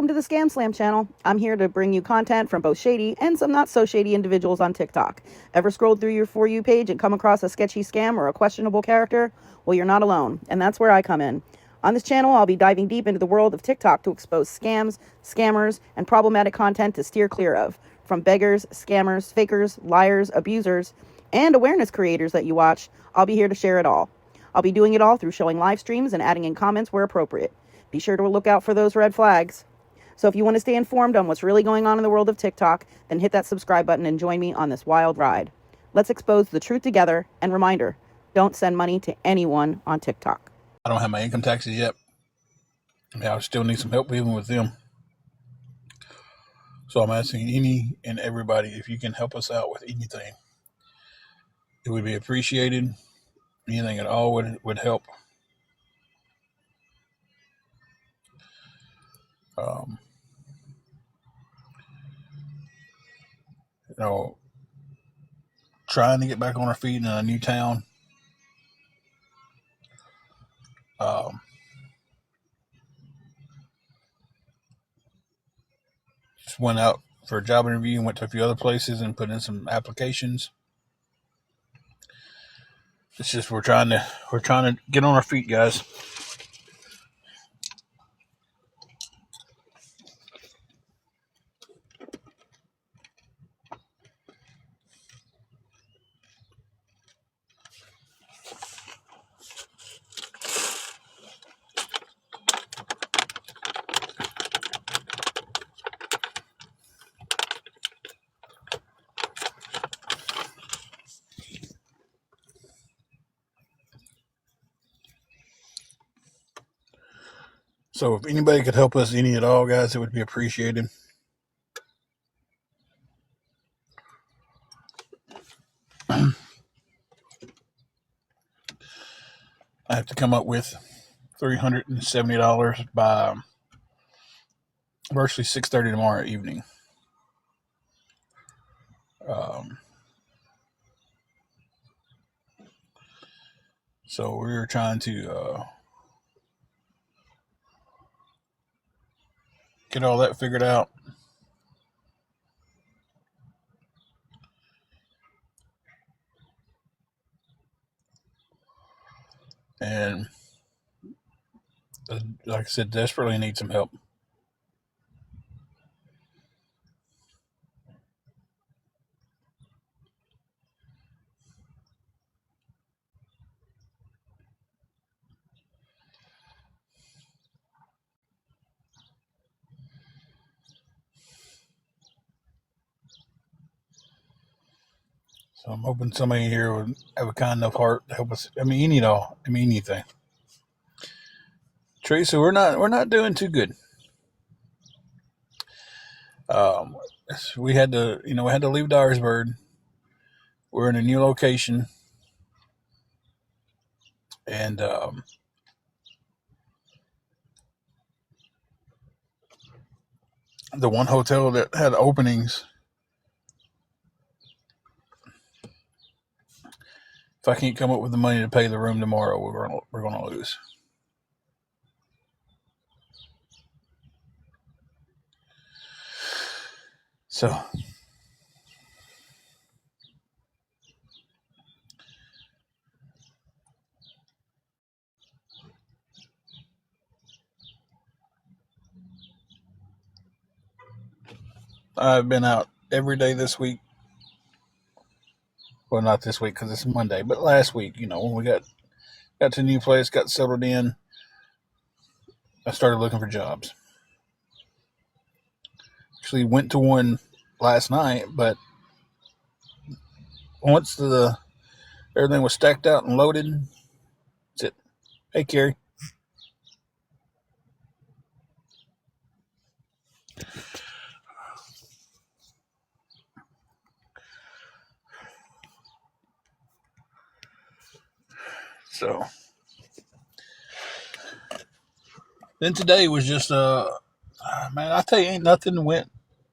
to the ScamSlam channel. I'm here to bring you content from both shady and some not so shady individuals on TikTok. Ever scrolled through your For You page and come across a sketchy scam or a questionable character? Well, you're not alone, and that's where I come in. On this channel, I'll be diving deep into the world of TikTok to expose scams, scammers, and problematic content to steer clear of. From beggars, scammers, fakers, liars, abusers, and awareness creators that you watch, I'll be here to share it all. I'll be doing it all through showing live streams and adding in comments where appropriate. Be sure to look out for those red flags. So if you want to stay informed on what's really going on in the world of TikTok, then hit that subscribe button and join me on this wild ride. Let's expose the truth together, and reminder, don't send money to anyone on TikTok. I don't have my income taxes yet. I still need some help even with them. So I'm asking any and everybody if you can help us out with anything. It would be appreciated. Anything at all would help. Trying to get back on our feet in a new town. Just went out for a job interview and went to a few other places and put in some applications. It's just we're trying to get on our feet, guys. So if anybody could help us any at all, guys, it would be appreciated. I have to come up with $370 by virtually 6:30 tomorrow evening. So we're trying to get all that figured out. And like I said, desperately need some help. So I'm hoping somebody here would have a kind enough heart to help us. I mean, anything. Teresa, we're not doing too good. We had to leave Dyersburg. We're in a new location, and the one hotel that had openings, if I can't come up with the money to pay the room tomorrow, we're gonna lose. So I've been out every day this week. Well, not this week because it's Monday, but last week, when we got to a new place, got settled in, I started looking for jobs. Actually went to one last night, but once everything was stacked out and loaded, that's it. Hey, Carrie. So then today was just man, I tell you, ain't nothing went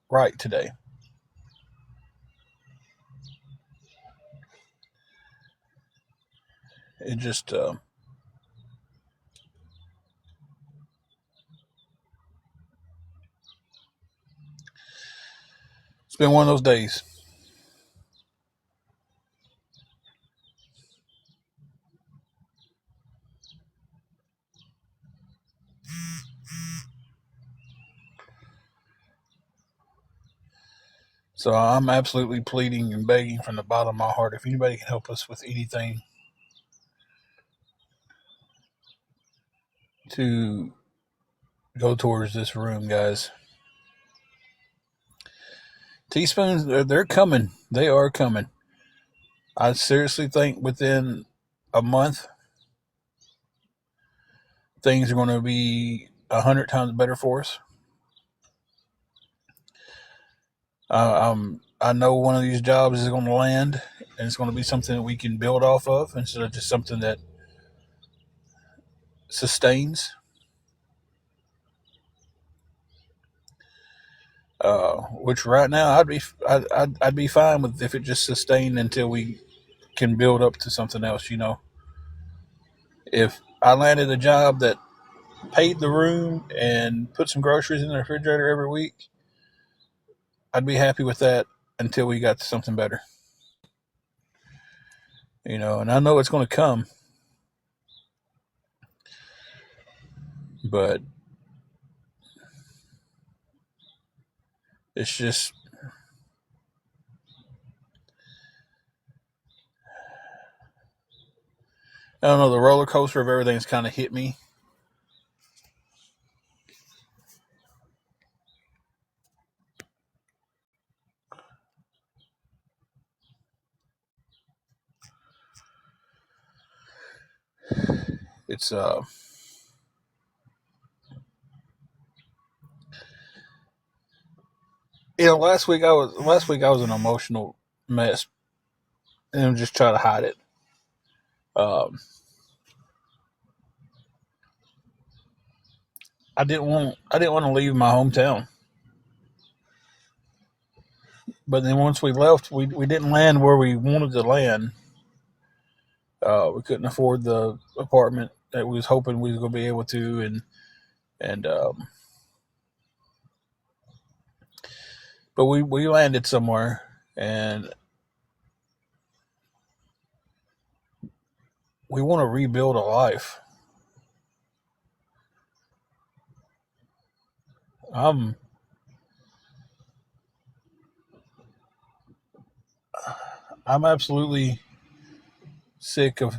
right today. It just It's been one of those days. So I'm absolutely pleading and begging from the bottom of my heart, if anybody can help us with anything to go towards this room, guys. Teaspoons, they're coming. They are coming. I seriously think within a month, things are going to be 100 times better for us. I know one of these jobs is going to land, and it's going to be something that we can build off of instead of just something that sustains. Which right now I'd be fine with if it just sustained until we can build up to something else. If I landed a job that paid the room and put some groceries in the refrigerator every week, I'd be happy with that until we got to something better. And I know it's going to come, but it's just, I don't know, the roller coaster of everything's kind of hit me. It's last week I was an emotional mess, and I'm just trying to hide it. Um, I didn't want to leave my hometown, but then once we left, we didn't land where we wanted to land. We couldn't afford the apartment that we was hoping we was going to be able to, and but we landed somewhere, and we want to rebuild a life. I'm I'm absolutely sick of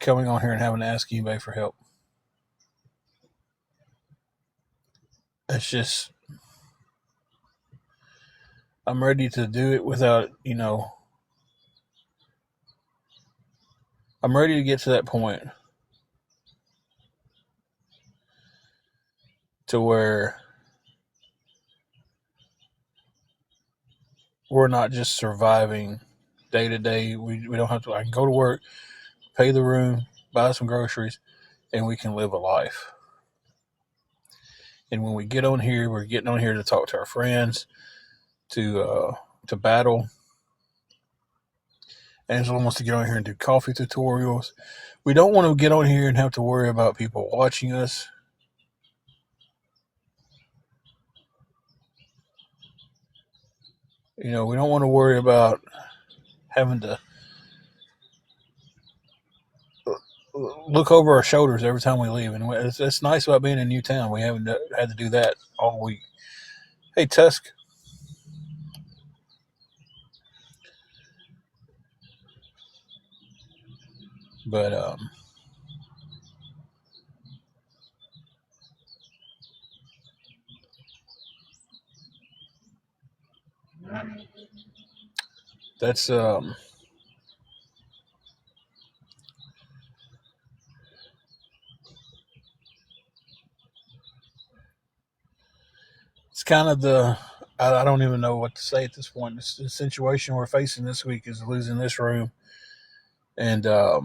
coming on here and having to ask anybody for help. It's just, I'm ready to do it without, I'm ready to get to that point to where we're not just surviving day to day. We don't have to, I can go to work, pay the room, buy some groceries, and we can live a life. And when we get on here, we're getting on here to talk to our friends, to battle. Angela wants to get on here and do coffee tutorials. We don't want to get on here and have to worry about people watching us. We don't want to worry about having to look over our shoulders every time we leave. And it's nice about being in a new town. We haven't had to do that all week. Hey, Tusk. But that's it's kind of I don't even know what to say at this point. The situation we're facing this week is losing this room, and I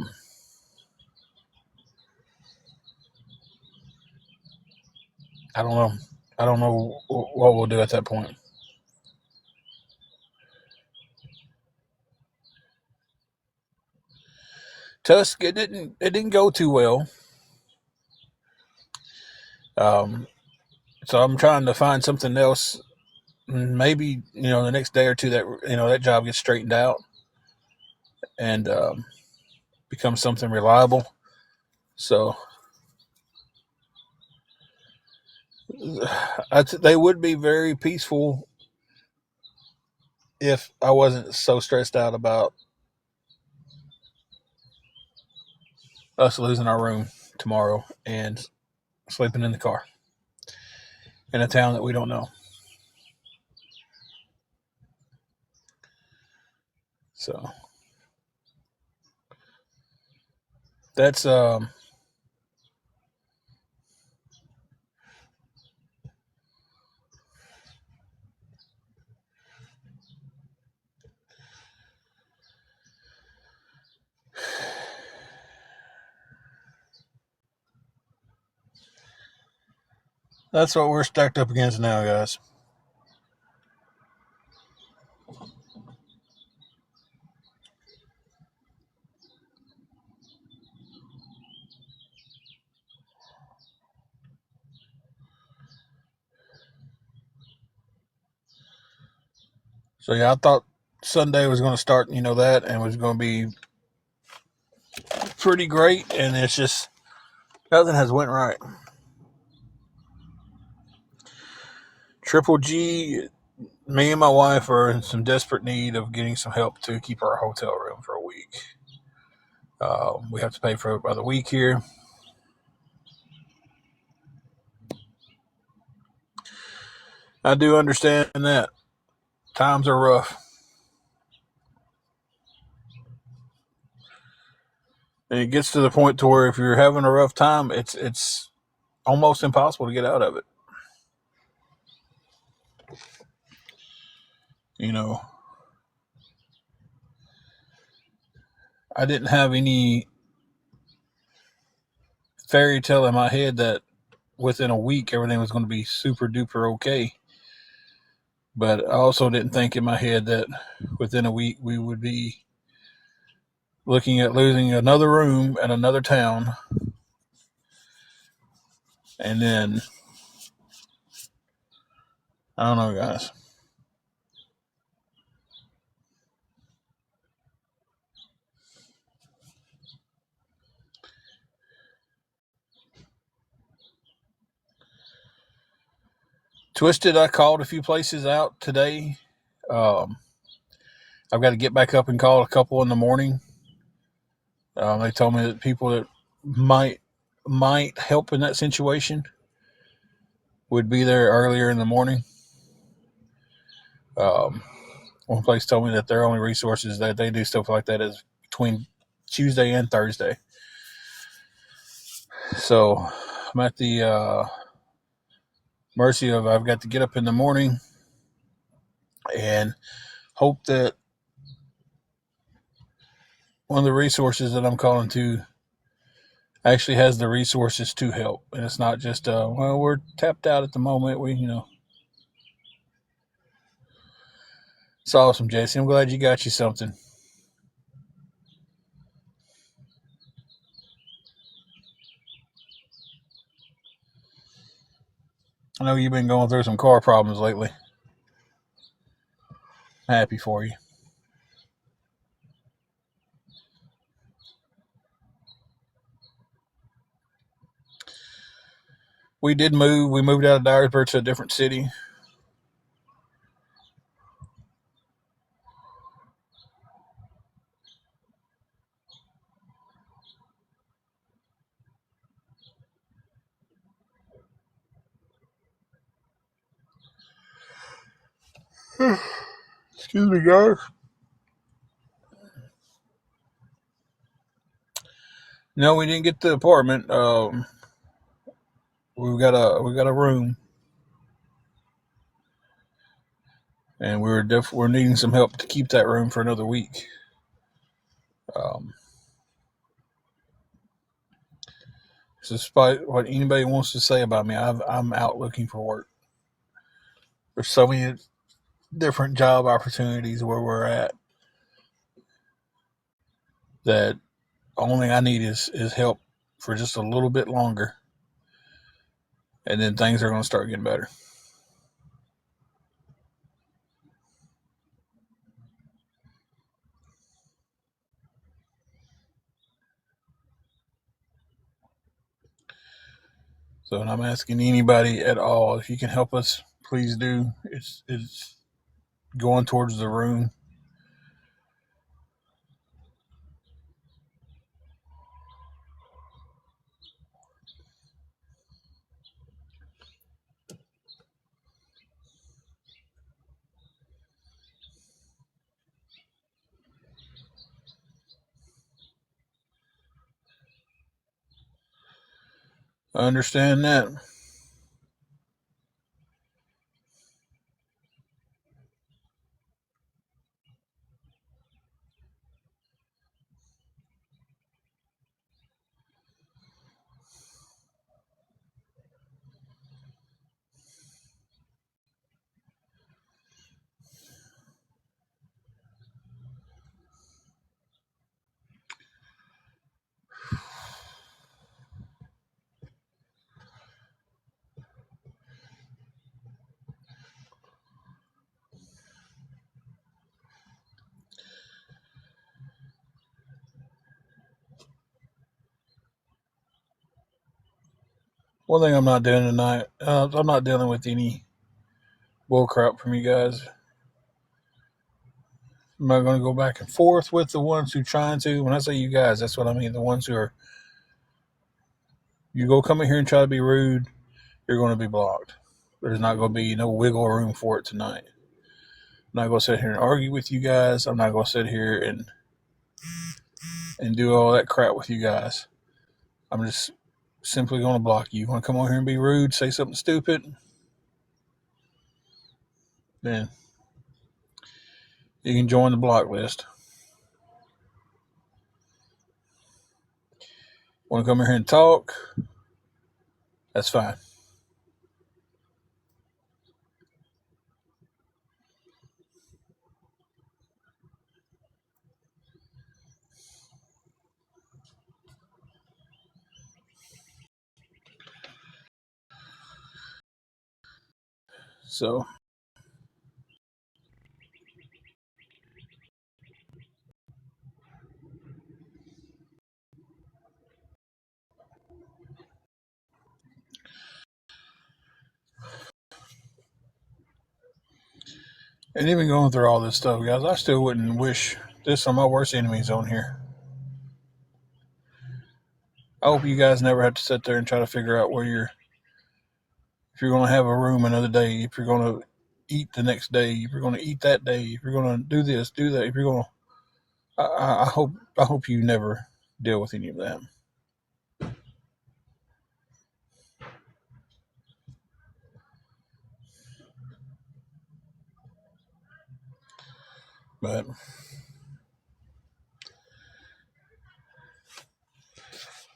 don't know. I don't know what we'll do at that point. Tusk, it didn't go too well. Um, so I'm trying to find something else maybe the next day or two that that job gets straightened out and becomes something reliable. So they would be very peaceful if I wasn't so stressed out about us losing our room tomorrow and sleeping in the car in a town that we don't know. So that's that's what we're stacked up against now, guys. So yeah, I thought Sunday was going to start, that, and was going to be pretty great, and it's just nothing has went right. Triple G, me and my wife are in some desperate need of getting some help to keep our hotel room for a week. We have to pay for it by the week here. I do understand that times are rough, and it gets to the point to where if you're having a rough time, it's almost impossible to get out of it. You know, I didn't have any fairy tale in my head that within a week everything was going to be super duper okay. But I also didn't think in my head that within a week we would be looking at losing another room in another town. And then, I don't know, guys. Twisted, I called a few places out today. Um, I've got to get back up and call a couple in the morning. They told me that people that might help in that situation would be there earlier in the morning. Um, One place told me that their only resources that they do stuff like that is between Tuesday and Thursday. So I'm at the mercy of I've got to get up in the morning and hope that one of the resources that I'm calling to actually has the resources to help, and it's not just well, we're tapped out at the moment. It's awesome, Jason. I'm glad you got you something. I know you've been going through some car problems lately. Happy for you. We did move. We moved out of Dyersburg to a different city. Excuse me, guys. No, we didn't get the apartment. We got a room, and we're needing some help to keep that room for another week. Um, so despite what anybody wants to say about me, I'm out looking for work. There's so many different job opportunities where we're at that only thing I need is help for just a little bit longer, and then things are going to start getting better. So, and I'm asking anybody at all if you can help us, please do. It's going towards the room. I understand that. One thing I'm not doing tonight, I'm not dealing with any bullcrap from you guys. I'm not going to go back and forth with the ones who trying to. When I say you guys, that's what I mean. The ones who are, you go come in here and try to be rude, you're going to be blocked. There's not going to be no wiggle room for it tonight. I'm not going to sit here and argue with you guys. I'm not going to sit here and do all that crap with you guys. I'm just simply going to block you. You want to come on here and be rude, say something stupid, then you can join the block list. Want to come in here and talk? That's fine. So, and even going through all this stuff, guys, I still wouldn't wish this on my worst enemies on here. I hope you guys never have to sit there and try to figure out if you're going to have a room another day, if you're going to eat the next day, if you're going to eat that day, if you're going to do this, do that, if you're going to, I hope you never deal with any of that. But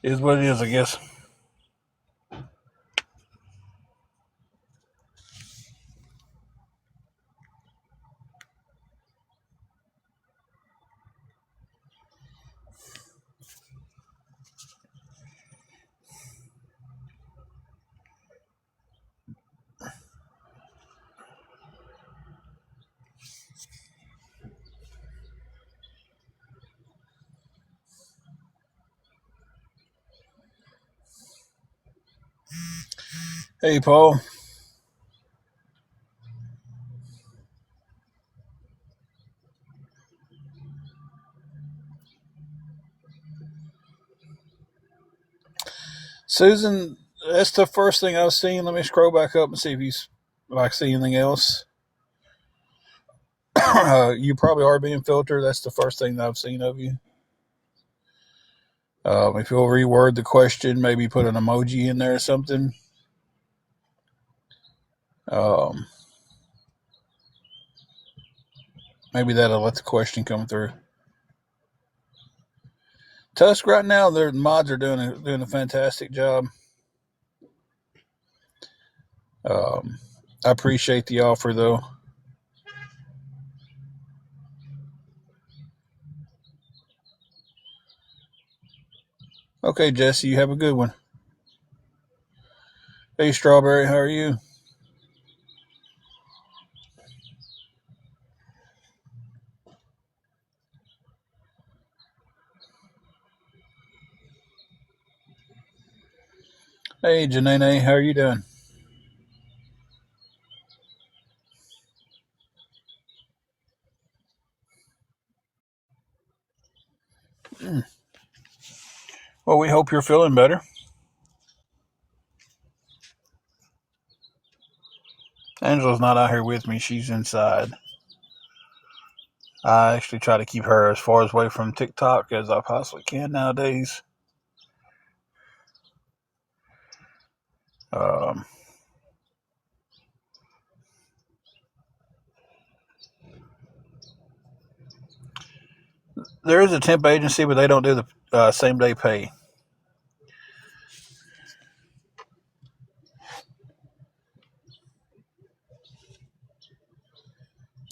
it is what it is, I guess. Hey, Paul. Susan, that's the first thing I've seen. Let me scroll back up and see if I see anything else. You probably are being filtered. That's the first thing that I've seen of you. If you'll reword the question, maybe put an emoji in there or something. Um, Maybe that'll let the question come through. Tusk, right now, their mods are doing a fantastic job. I appreciate the offer, though. Okay, Jesse, you have a good one. Hey, Strawberry, how are you? Hey, Janene, how are you doing? Well, we hope you're feeling better. Angela's not out here with me. She's inside. I actually try to keep her as far away from TikTok as I possibly can nowadays. Um, there is a temp agency, but they don't do the same day pay.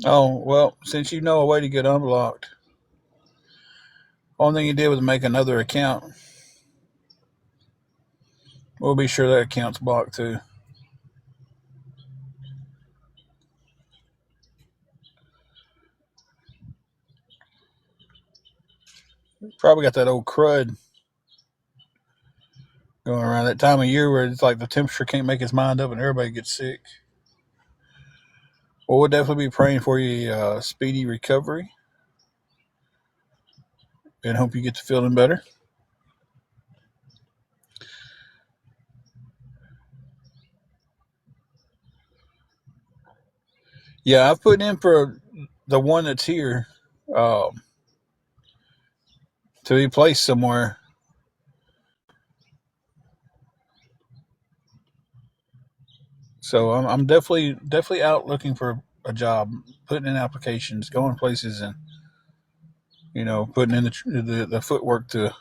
Oh, well, since you know a way to get unblocked, only thing you did was make another account. We'll be sure that account's blocked too. Probably got that old crud going around that time of year where it's like the temperature can't make its mind up and everybody gets sick. Well, we'll definitely be praying for you speedy recovery and hope you get to feeling better. Yeah, I've put in for the one that's here um, to be placed somewhere. So I'm definitely out looking for a job, putting in applications, going places, and putting in the footwork to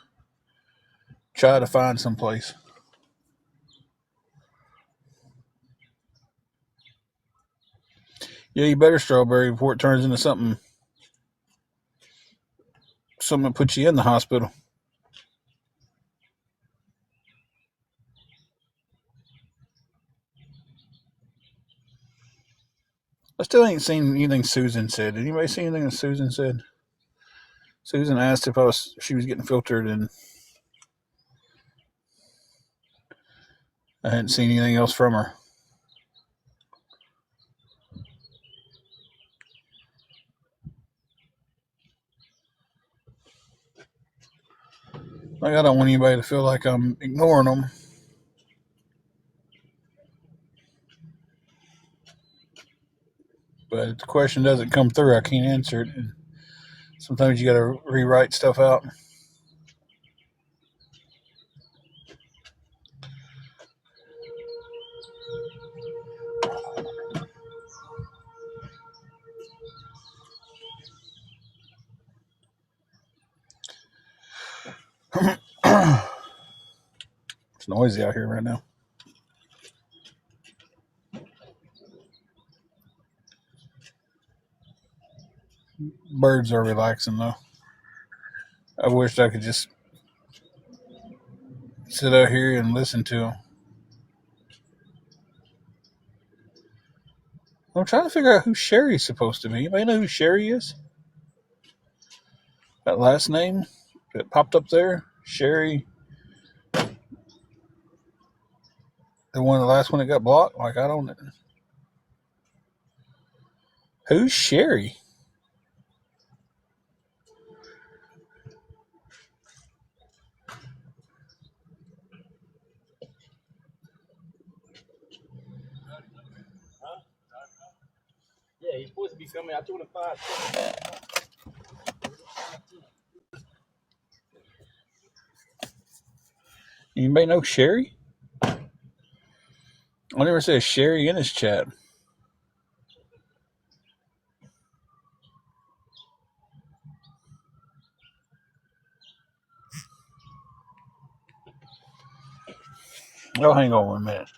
try to find some place. Yeah, you better strawberry before it turns into something that puts you in the hospital. I still ain't seen anything Susan said. Did anybody see anything that Susan said? Susan asked if she was getting filtered, and I hadn't seen anything else from her. Like I don't want anybody to feel like I'm ignoring them. But if the question doesn't come through, I can't answer it. And sometimes you got to rewrite stuff out. It's noisy out here right now. Birds are relaxing though. I wished I could just sit out here and listen to them. I'm trying to figure out who Sherry's supposed to be. Anybody know who Sherry is? That last name that popped up there, Sherry, the last one that got blocked. Like I don't. Who's Sherry? Yeah, he's supposed to be coming. I told him 5. Anybody know Sherry? I never said Sherry in his chat. Oh, hang on 1 minute.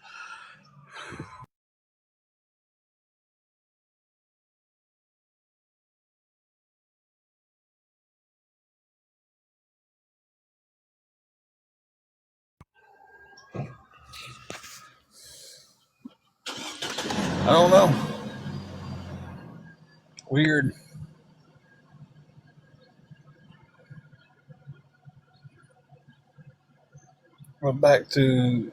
I don't know. Weird. We're back to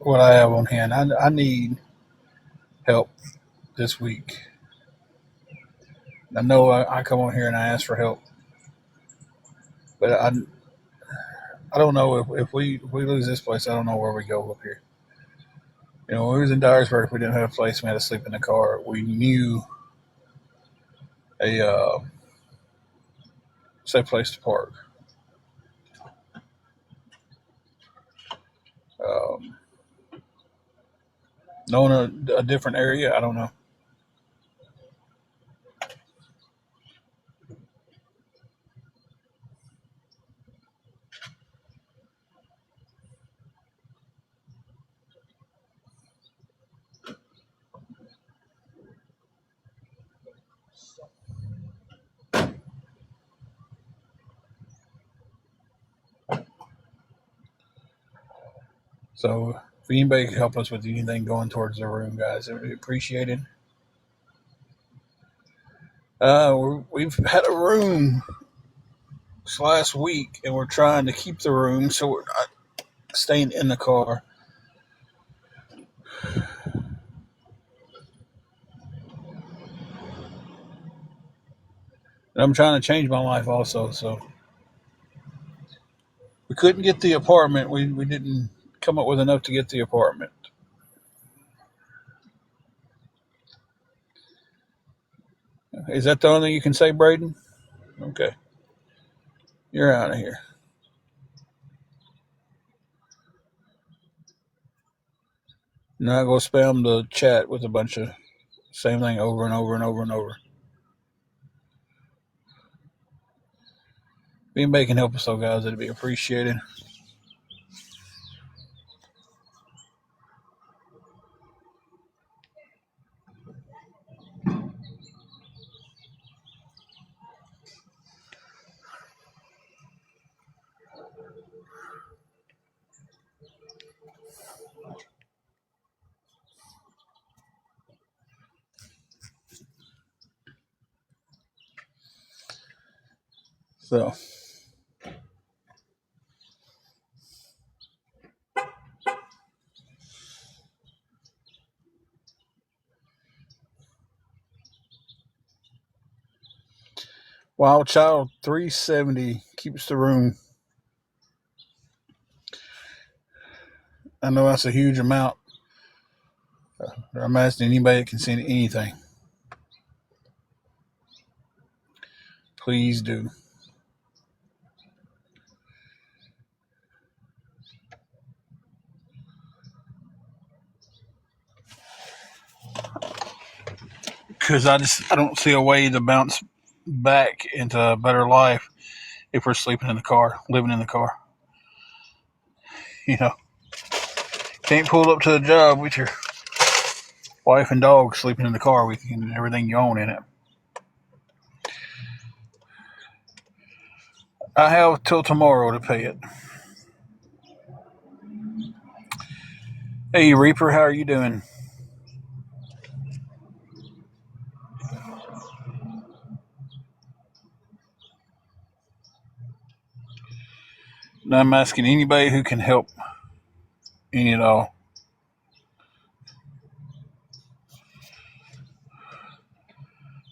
what I have on hand. I need help this week. I know I come on here and I ask for help, but I don't know if we lose this place. I don't know where we go up here. You know, when we was in Dyersburg, we didn't have a place. We had to sleep in the car. We knew a safe place to park. Um, Knowing a different area, I don't know. So if anybody could help us with anything going towards the room, guys, it would be appreciated. We've had a room this last week, and we're trying to keep the room so we're not staying in the car. And I'm trying to change my life also, so we couldn't get the apartment. We didn't come up with enough to get the apartment. Is that the only thing you can say, Braden? Okay, you're out of here. Now go spam the chat with a bunch of same thing over and over and over and over. If anybody can help us, though, guys, it'd be appreciated. So, Wild Child 370 keeps the room. I know that's a huge amount. I'm asking anybody that can send anything. Please do. Because I don't see a way to bounce back into a better life if we're sleeping in the car, living in the car. You know, can't pull up to the job with your wife and dog sleeping in the car with you and everything you own in it. I have till tomorrow to pay it. Hey, Reaper, how are you doing? And I'm asking anybody who can help any at all.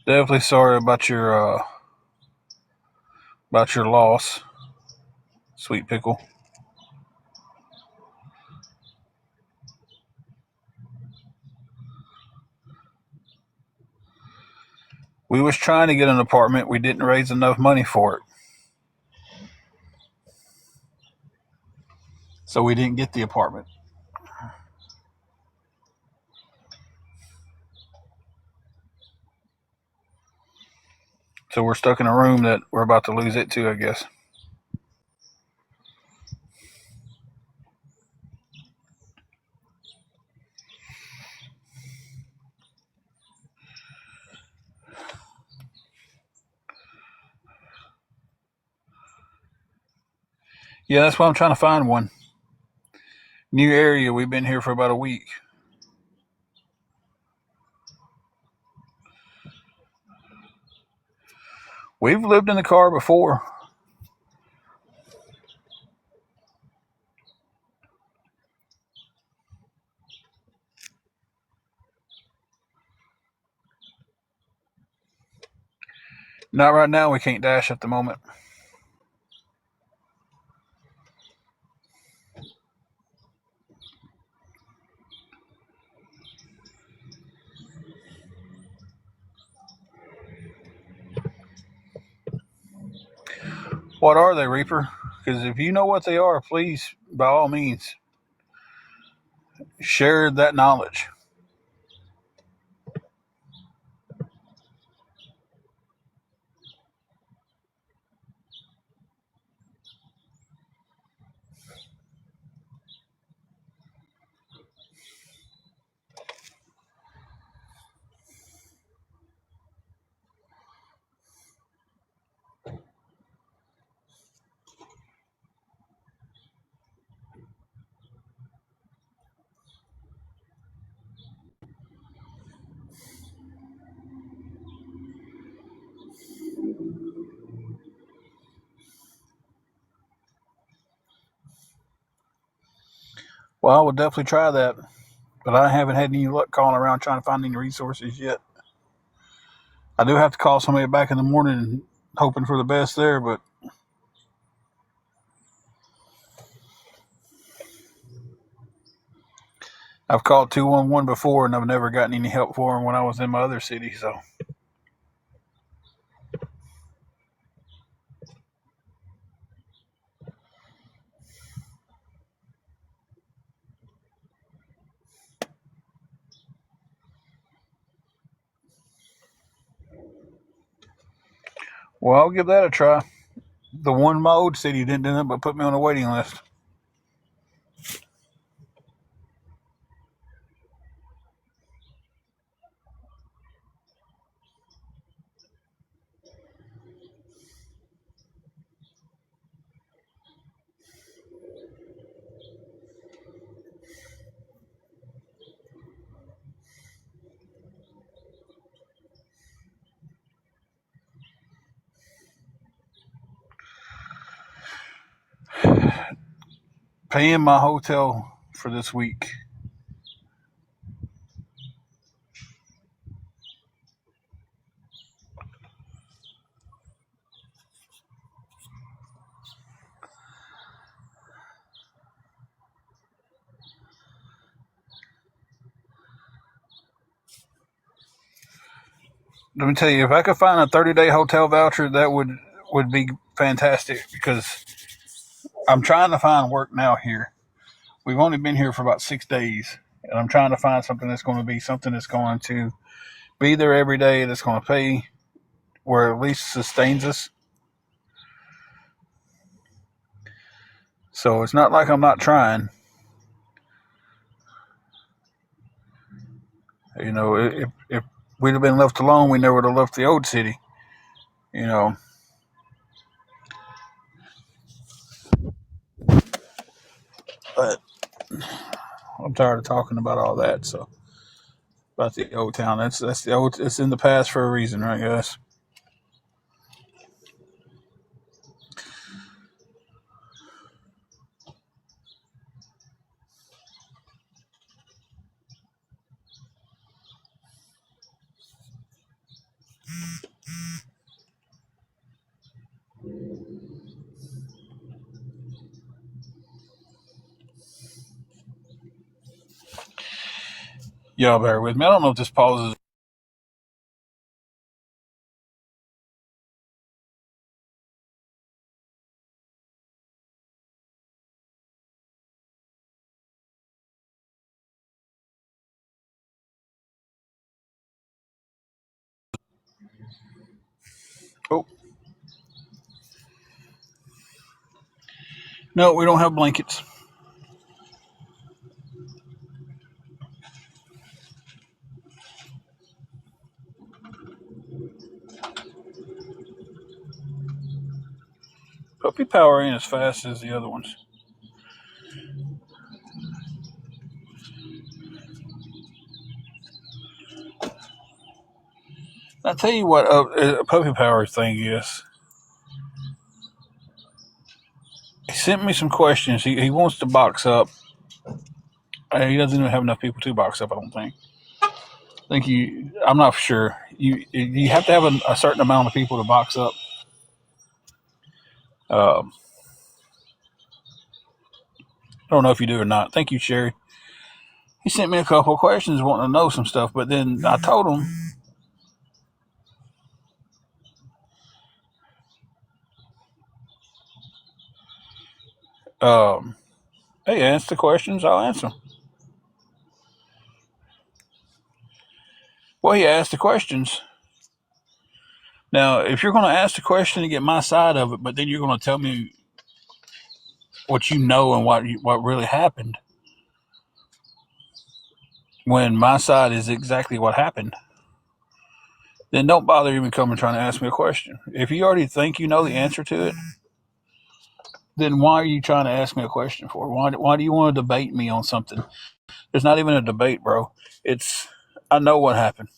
Definitely sorry about your loss, Sweet Pickle. We was trying to get an apartment. We didn't raise enough money for it. So we didn't get the apartment. So we're stuck in a room that we're about to lose it to, I guess. Yeah, that's why I'm trying to find one. New area. We've been here for about a week. We've lived in the car before. Not right now. We can't dash at the moment. What are they, Reaper? Because if you know what they are, please, by all means, share that knowledge. Well, I will definitely try that, but I haven't had any luck calling around trying to find any resources yet. I do have to call somebody back in the morning, hoping for the best there, but I've called 211 before, and I've never gotten any help for them when I was in my other city. So, well, I'll give that a try. The one in my old city didn't do nothing but put me on a waiting list. Paying my hotel for this week. Let me tell you, if I could find a 30-day hotel voucher, that would be fantastic because I'm trying to find work now here. We've only been here for about 6 days, and I'm trying to find something that's going to be something that's going to be there every day, that's going to pay where at least sustains us. So it's not like I'm not trying. You know, if we'd have been left alone, we never would have left the old city. You know, but I'm tired of talking about all that. So about the old town, that's the old. It's in the past for a reason, right, guys? Y'all bear with me. I don't know if this pauses. Oh no, we don't have blankets. Puppy power ain't as fast as the other ones. I tell you what, a puppy power thing is. He sent me some questions. He wants to box up. He doesn't even have enough people to box up. I don't think. think I'm not sure. You have to have a certain amount of people to box up. Um, I don't know if you do or not. Thank you, Sherry. He sent me a couple of questions wanting to know some stuff, but then I told him, hey, ask the questions, I'll answer them. Well, he asked the questions. Now, if you're going to ask the question to get my side of it, but then you're going to tell me what you know and what really happened, when my side is exactly what happened, then don't bother even coming trying to ask me a question. If you already think you know the answer to it, then why are you trying to ask me a question for? Why do you want to debate me on something? There's not even a debate, bro. It's I know what happened.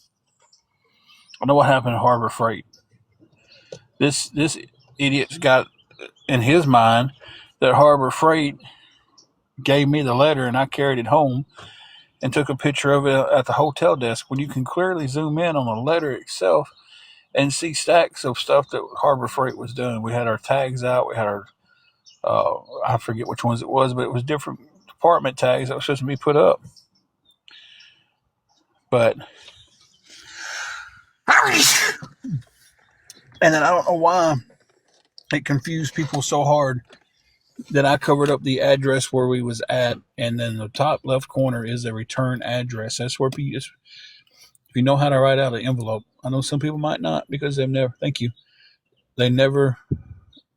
I know what happened at Harbor Freight. This idiot's got in his mind that Harbor Freight gave me the letter and I carried it home and took a picture of it at the hotel desk when you can clearly zoom in on the letter itself and see stacks of stuff that Harbor Freight was doing. We had our tags out. We had our, I forget which ones it was, but it was different department tags that was supposed to be put up. But, and then I don't know why it confused people so hard that I covered up the address where we was at, and then the top left corner is the return address. That's where people, if you know how to write out an envelope. I know some people might not because they've never. Thank you. They never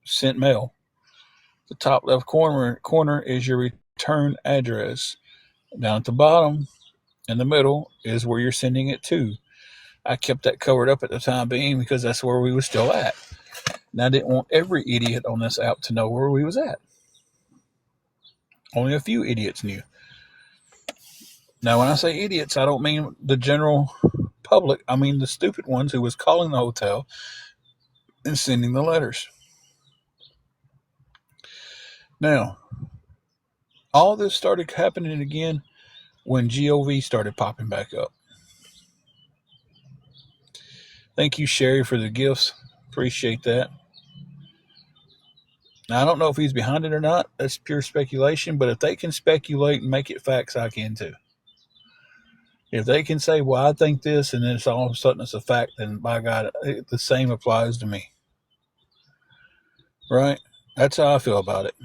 sent mail. The top left corner is your return address. Down at the bottom, in the middle, is where you're sending it to. I kept that covered up at the time being because that's where we were still at. And I didn't want every idiot on this app to know where we was at. Only a few idiots knew. Now, when I say idiots, I don't mean the general public. I mean the stupid ones who was calling the hotel and sending the letters. Now, all this started happening again when GOV started popping back up. Thank you, Sherry, for the gifts. Appreciate that. Now, I don't know if he's behind it or not. That's pure speculation. But if they can speculate and make it facts, I can too. If they can say, well, I think this, and then it's all of a sudden it's a fact, then by God, the same applies to me. Right? That's how I feel about it.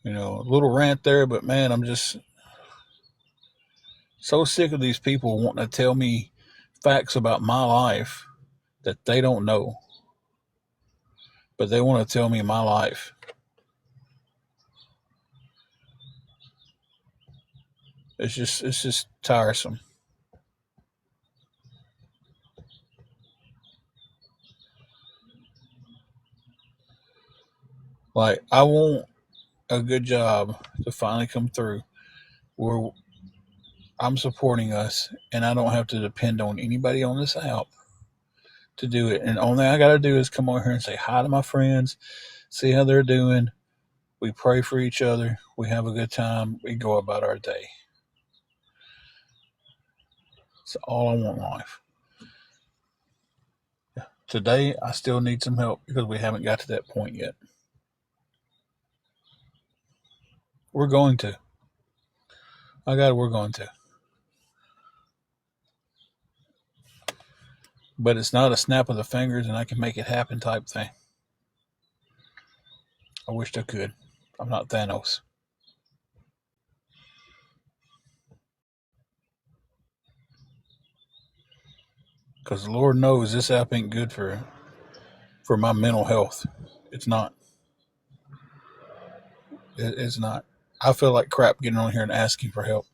You know, a little rant there, but man, I'm just so sick of these people wanting to tell me facts about my life that they don't know, but they want to tell me my life. It's just tiresome. Like, I want a good job to finally come through where I'm supporting us and I don't have to depend on anybody on this app to do it. And the only thing I got to do is come over here and say hi to my friends, see how they're doing. We pray for each other. We have a good time. We go about our day. That's all I want in life. Today, I still need some help because we haven't got to that point yet. We're going to. We're going to. But it's not a snap of the fingers and I can make it happen type thing. I wished I could. I'm not Thanos. Because the Lord knows this app ain't good for my mental health. It's not. It's not. I feel like crap getting on here and asking for help.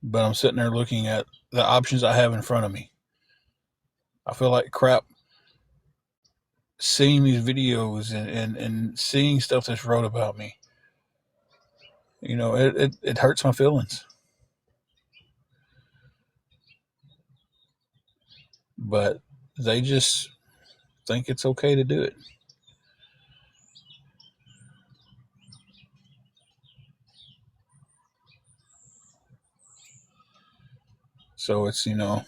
But I'm sitting there looking at the options I have in front of me. I feel like crap seeing these videos and seeing stuff that's wrote about me. You know, it hurts my feelings. But they just think it's okay to do it. So it's, it's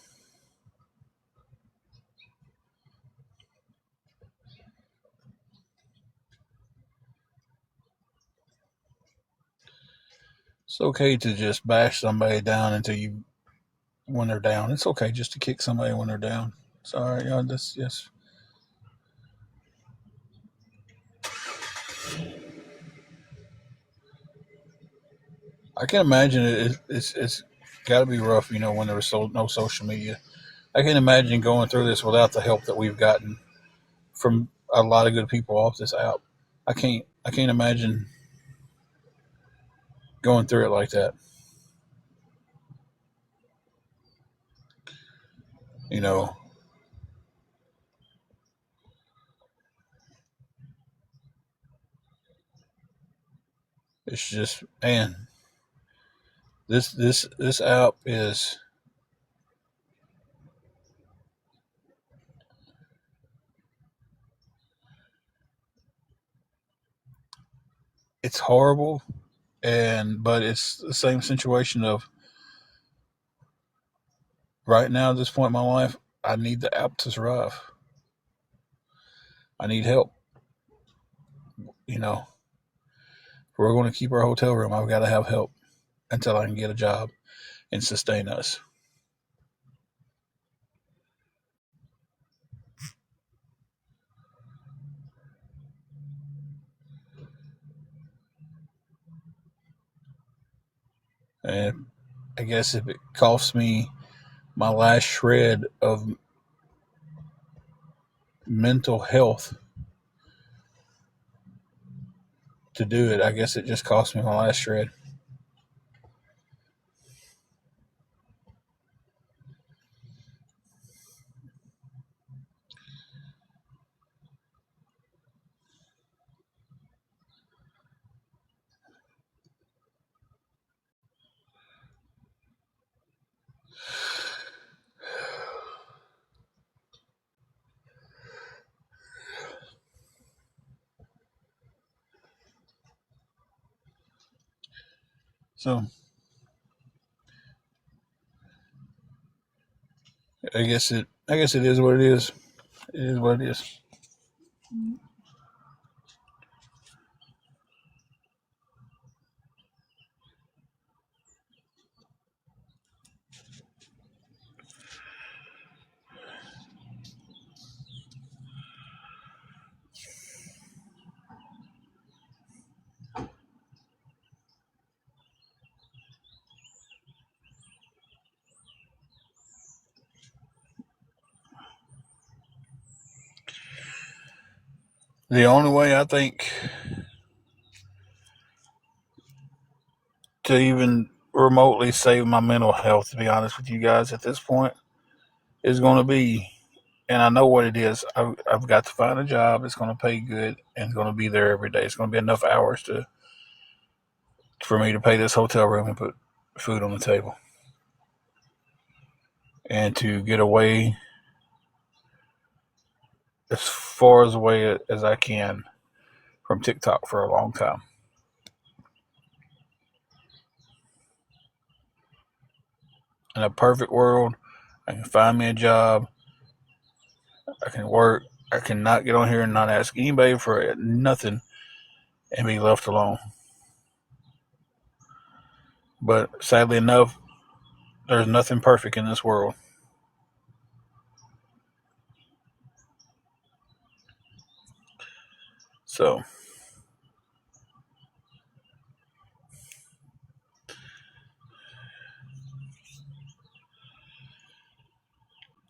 okay to just bash somebody down until you when they're down. It's okay just to kick somebody when they're down. Sorry, that's yes. I can imagine it's got to be rough, when there was no social media. I can imagine going through this without the help that we've gotten from a lot of good people off this app. I can't imagine going through it like that. You know, it's just, man, this app is, it's horrible, but it's the same situation of right now at this point in my life, I need the app to survive. I need help. You know, if we're going to keep our hotel room, I've got to have help until I can get a job and sustain us. And I guess if it costs me my last shred of mental health to do it, I guess it just cost me my last shred. So I guess it is what it is. It is what it is. The only way I think to even remotely save my mental health, to be honest with you guys, at this point, is going to be, and I know what it is. I've got to find a job that's going to pay good and it's going to be there every day. It's going to be enough hours to for me to pay this hotel room and put food on the table, and to get away as far as away as I can from TikTok for a long time. In a perfect world, I can find me a job. I can work. I can not get on here and not ask anybody for nothing and be left alone. But sadly enough, there's nothing perfect in this world. So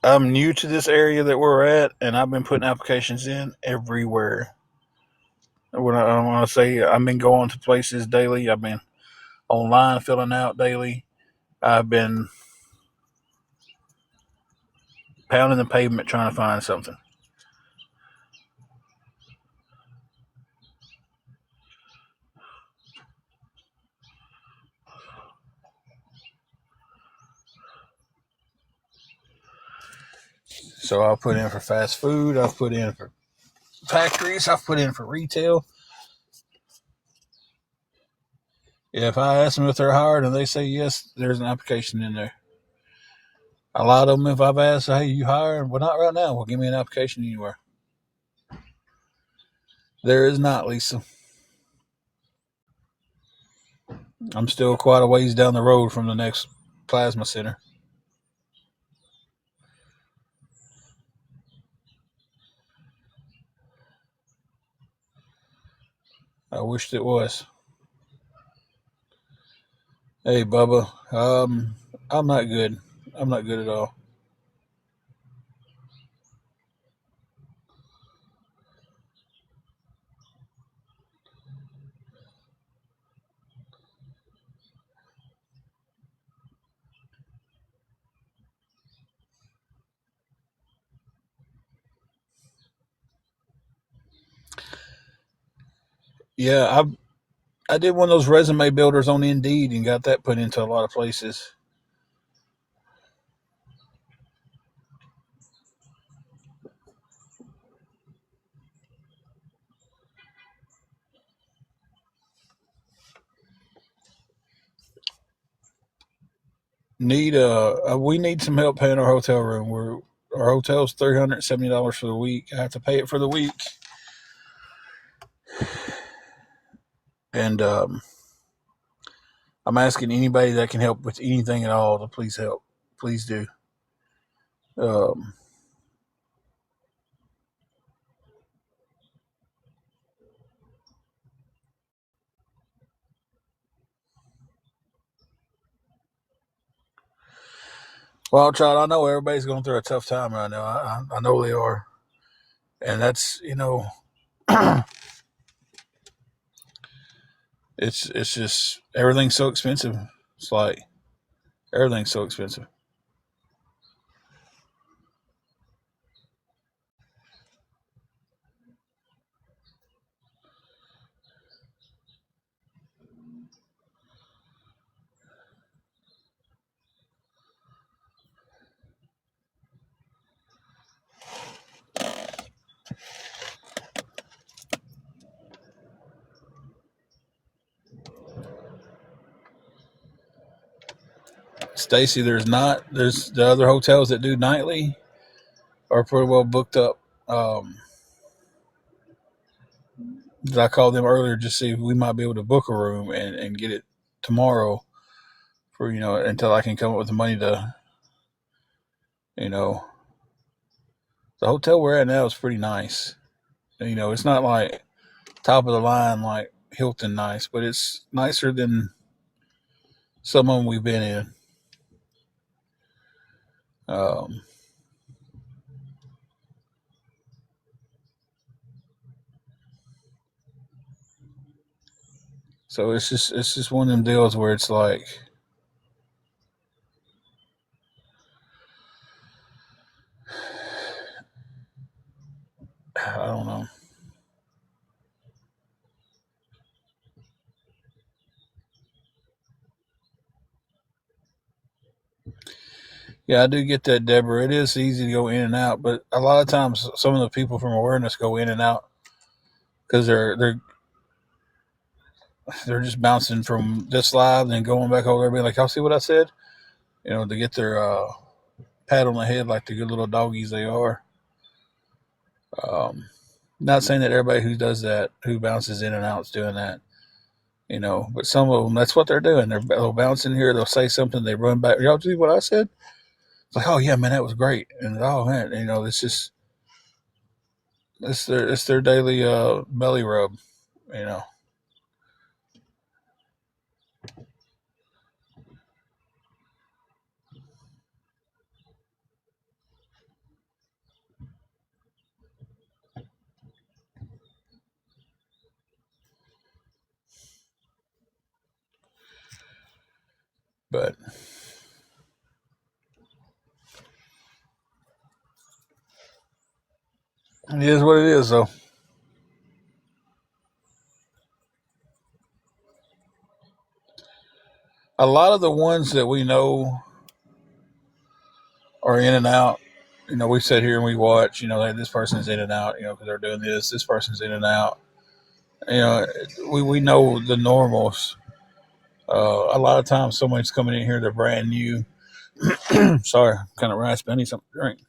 I'm new to this area that we're at, and I've been putting applications in everywhere. When I want to say I've been going to places daily. I've been online filling out daily. I've been pounding the pavement trying to find something. So I've put in for fast food. I've put in for factories. I've put in for retail. If I ask them if they're hired and they say yes, there's an application in there. A lot of them, if I've asked, hey, you hiring? Well, not right now. Well, give me an application anywhere. There is not, Lisa. I'm still quite a ways down the road from the next plasma center. I wished it was. Hey, Bubba. I'm not good. I'm not good at all. Yeah, I did one of those resume builders on Indeed and got that put into a lot of places. We need some help paying our hotel room. Our hotel's $370 for the week. I have to pay it for the week, and I'm asking anybody that can help with anything at all to please help. Please do. Um, well, child, I know everybody's going through a tough time right now. I know they are, and that's it's just everything's so expensive. It's like everything's so expensive. Stacy, there's the other hotels that do nightly are pretty well booked up. Um, did I call them earlier just see if we might be able to book a room and get it tomorrow for until I can come up with the money to you know the hotel we're at now is pretty nice. It's not like top of the line like Hilton nice, but it's nicer than some of them we've been in. Um, so it's just one of them deals where it's like I don't know. Yeah, I do get that, Deborah. It is easy to go in and out, but a lot of times some of the people from awareness go in and out because they're just bouncing from this live and then going back over there, being like, "Y'all see what I said?" To get their pat on the head like the good little doggies they are. Um, Not saying that everybody who does that, who bounces in and out, is doing that. But some of them, that's what they're doing. They'll bounce in here, they'll say something, they run back. Y'all see what I said? It's like, oh yeah, man, that was great. And oh man, it's just it's their daily belly rub. You know, but it is what it is. Though a lot of the ones that we know are in and out. We sit here and we watch. Like this person's in and out. Because they're doing this. This person's in and out. You know, we know the normals. A lot of times, someone's coming in here, they're brand new. Sorry, I'm kind of raspy. I need something to drink.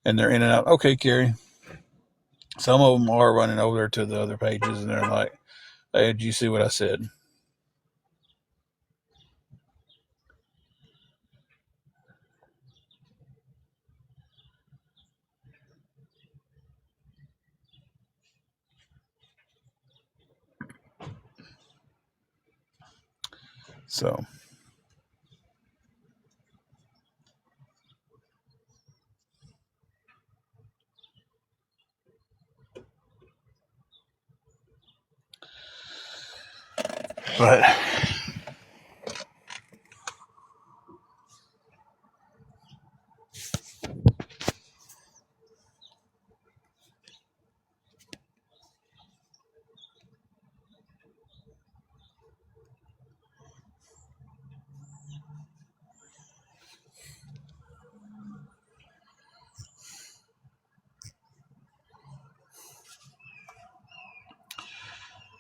And they're in and out. Okay, Carrie. Some of them are running over there to the other pages, and they're like, "Hey, did you see what I said?" So, but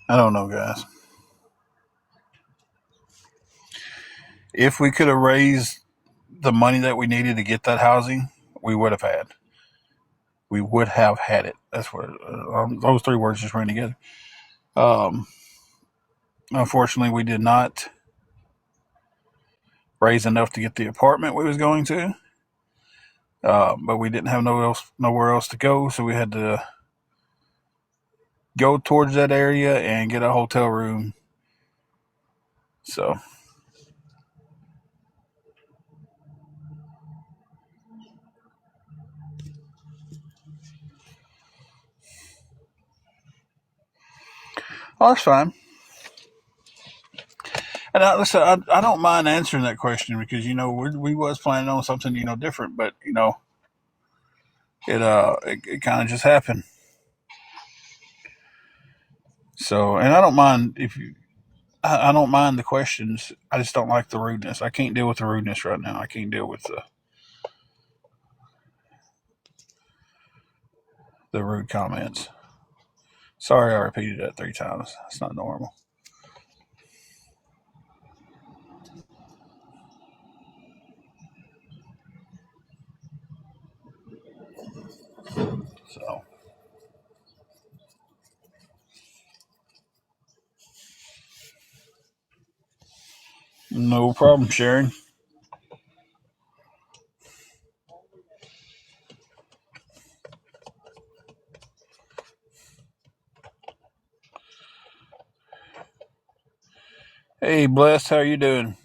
I don't know, guys. If we could have raised the money that we needed to get that housing, we would have had. We would have had it. That's what those three words just ran together. Um, Unfortunately, we did not raise enough to get the apartment we was going to, but we didn't have nowhere else to go, so we had to go towards that area and get a hotel room. So, oh, that's fine. And listen, I don't mind answering that question because we was planning on something different, but it kind of just happened. So, and I don't mind if you. I don't mind the questions. I just don't like the rudeness. I can't deal with the rudeness right now. I can't deal with the rude comments. Sorry, I repeated that 3 times. It's not normal. So, no problem, Sharon. Hey, blessed. How you doing?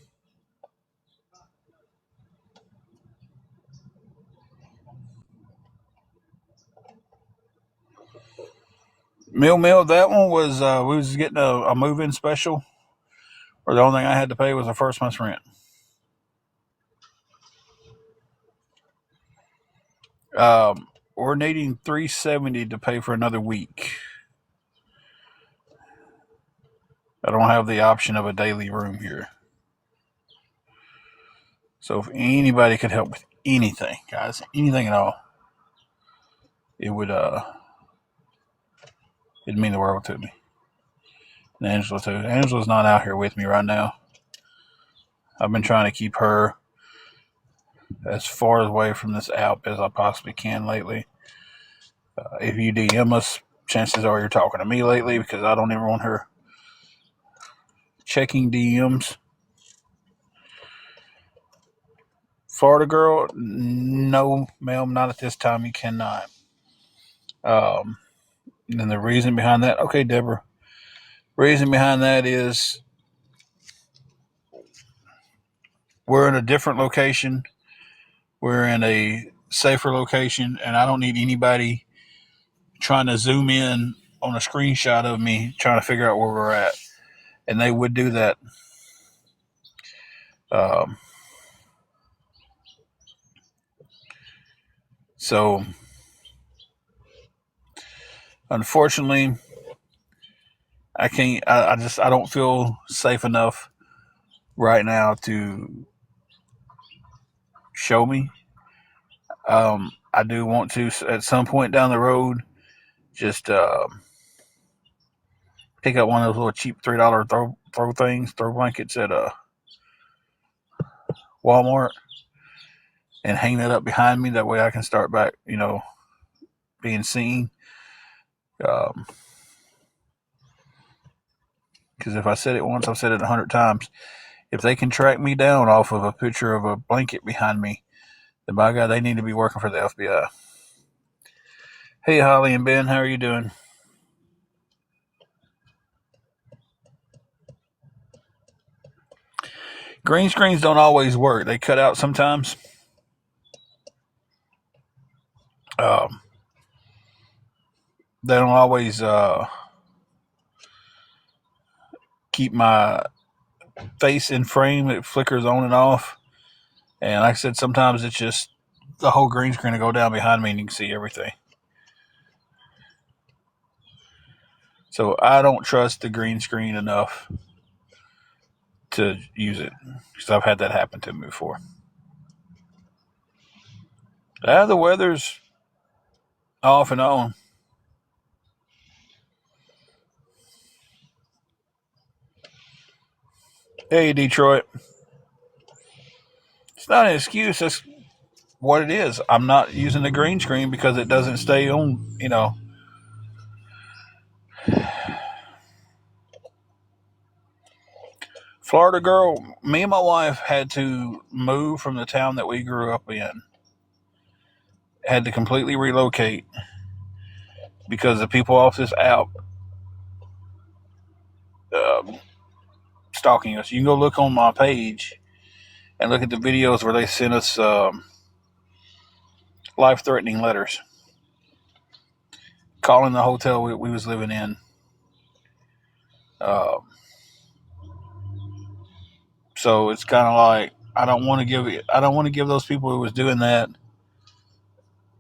Mill. That one was we was getting a move-in special, where the only thing I had to pay was the first month's rent. We're needing 370 to pay for another week. I don't have the option of a daily room here. So if anybody could help with anything, guys, anything at all, it would it'd mean the world to me. And Angela too. Angela's not out here with me right now. I've been trying to keep her as far away from this app as I possibly can lately. If you DM us, chances are you're talking to me lately because I don't ever want her checking DMs. Florida girl, no, ma'am, not at this time. You cannot. Um, and the reason behind that, okay, Deborah, reason behind that is we're in a different location. We're in a safer location, and I don't need anybody trying to zoom in on a screenshot of me trying to figure out where we're at. And they would do that. Um, so, unfortunately, I can't. I don't feel safe enough right now to show me. I do want to at some point down the road just pick up one of those little cheap $3 throw blankets at Walmart and hang that up behind me. That way I can start back, being seen. Because if I said it once, I've said it 100 times. If they can track me down off of a picture of a blanket behind me, then by God, they need to be working for the FBI. Hey, Holly and Ben, how are you doing? Green screens don't always work. They cut out sometimes. Um, they don't always keep my face in frame. It flickers on and off. And like I said, sometimes it's just the whole green screen will go down behind me and you can see everything. So I don't trust the green screen enough to use it because I've had that happen to me before. The weather's off and on. Hey, Detroit. It's not an excuse. That's what it is. I'm not using the green screen because it doesn't stay on. Florida girl, me and my wife had to move from the town that we grew up in. Had to completely relocate because the people off this app um, stalking us. You can go look on my page and look at the videos where they sent us life-threatening letters, calling the hotel we was living in. Uh, so it's kind of like I don't want to give those people who was doing that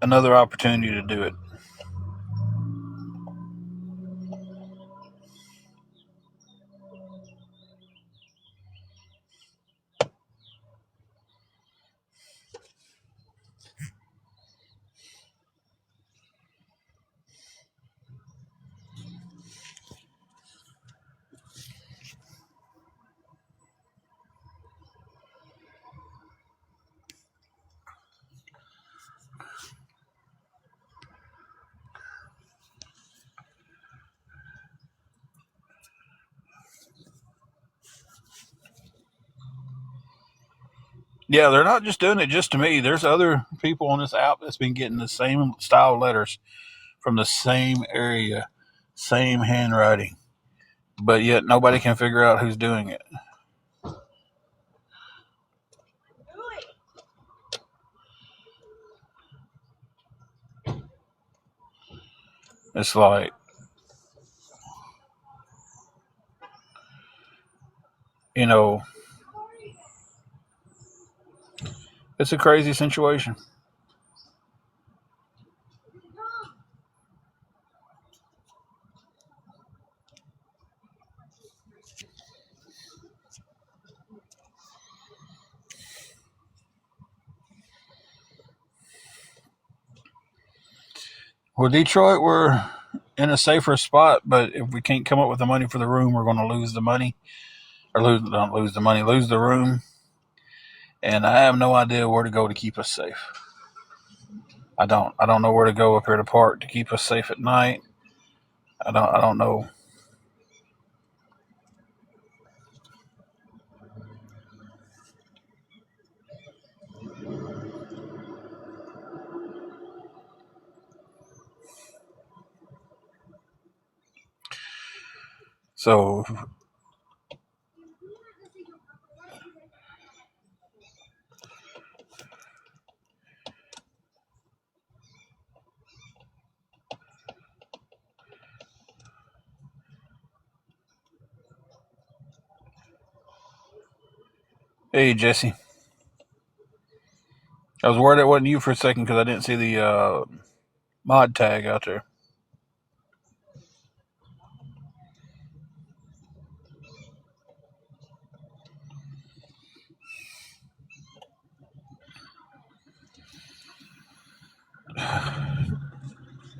another opportunity to do it. Yeah, they're not just doing it just to me. There's other people on this app that's been getting the same style letters from the same area, same handwriting, but yet nobody can figure out who's doing it. It's like, you know, it's a crazy situation. Well, Detroit, we're in a safer spot, but if we can't come up with the money for the room, we're going to lose the money, or don't lose the money, lose the room. And I have no idea where to go to keep us safe. I don't. I don't know where to go up here to park to keep us safe at night. I don't know. So, hey, Jesse. I was worried it wasn't you for a second because I didn't see the mod tag out there.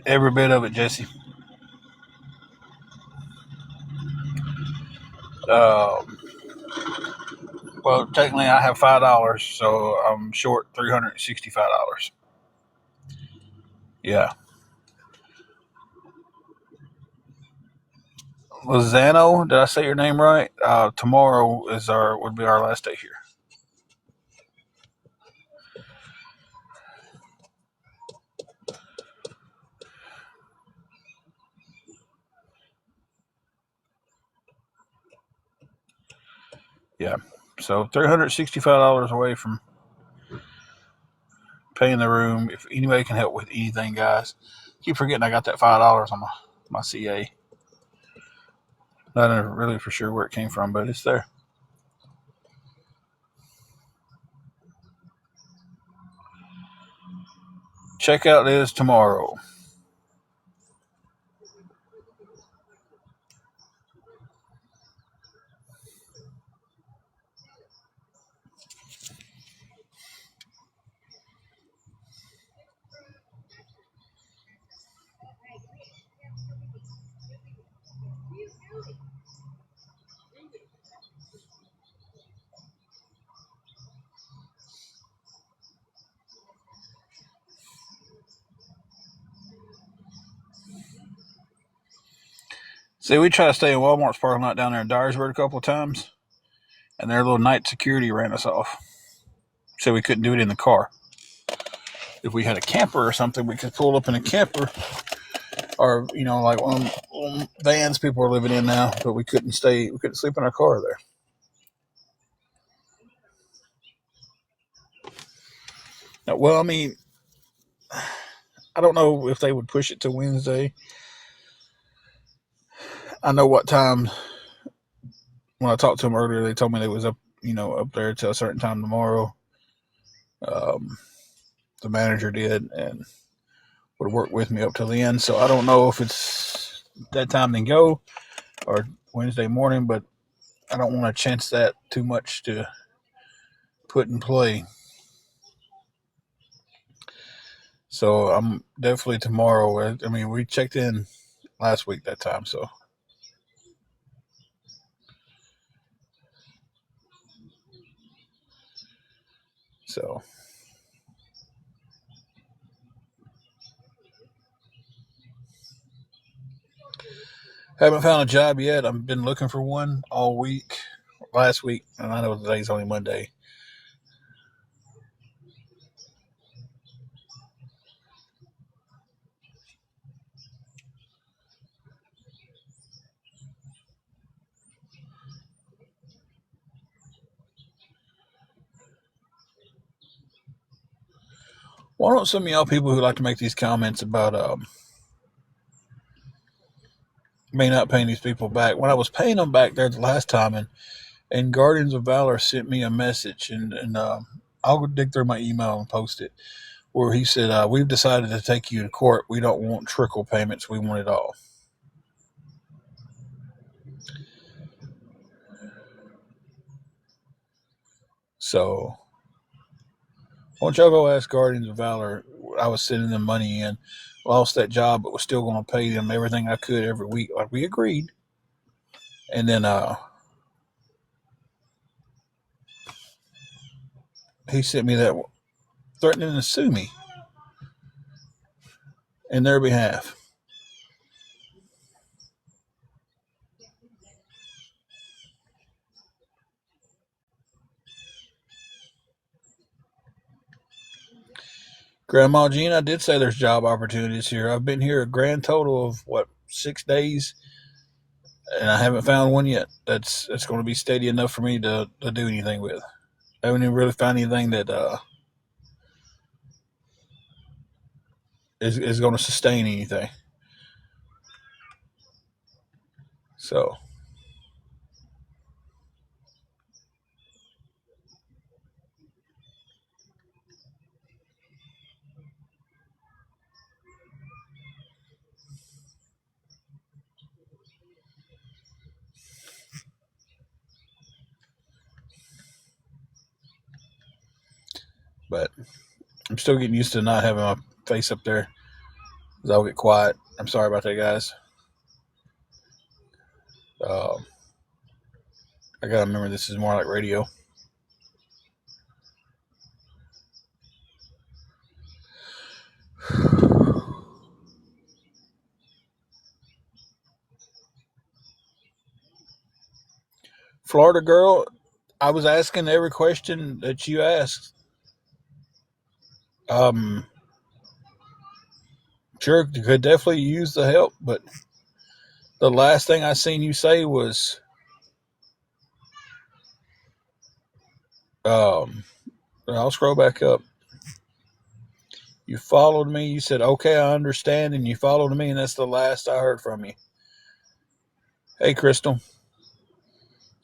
Every bit of it, Jesse. Um, Well, technically, I have $5, so I'm short $365. Yeah. Lozano, did I say your name right? Tomorrow would be our last day here. Yeah. So $365 away from paying the room. If anybody can help with anything, guys, keep forgetting I got that $5 on my CA. Not really for sure where it came from, but it's there. Checkout is tomorrow. See, we tried to stay in Walmart's parking lot down there in Dyersburg a couple of times, and their little night security ran us off. So we couldn't do it in the car. If we had a camper or something, we could pull up in a camper, or like one of them vans people are living in now. But we couldn't sleep in our car there. Now, well, I mean, I don't know if they would push it to Wednesday. I know what time. When I talked to them earlier, they told me they was up there till a certain time tomorrow. Um, the manager did, and would work with me up till the end. So I don't know if it's that time to go or Wednesday morning, but I don't want to chance that too much to put in play. So I'm definitely tomorrow. I mean, we checked in last week that time, so haven't found a job yet. I've been looking for one all week. Last week, and I know today's only Monday. Why don't some of y'all people who like to make these comments about me not paying these people back? When I was paying them back there the last time, and Guardians of Valor sent me a message, and I'll dig through my email and post it, where he said, "We've decided to take you to court. We don't want trickle payments. We want it all." So why don't y'all go ask Guardians of Valor? I was sending them money in, lost that job, but was still going to pay them everything I could every week, like we agreed. And then he sent me that threatening to sue me in their behalf. Grandma Jean, I did say there's job opportunities here. I've been here a grand total of 6 days, and I haven't found one yet. That's going to be steady enough for me to do anything with. I haven't even really found anything that is going to sustain anything. So, but I'm still getting used to not having my face up there. I'll get quiet. I'm sorry about that, guys. Um, I gotta remember this is more like radio. Florida girl, I was asking every question that you asked. Um, sure, could definitely use the help, but the last thing I seen you say was, um, I'll scroll back up. You followed me. You said, "Okay, I understand," and you followed me, and that's the last I heard from you. Hey, Crystal,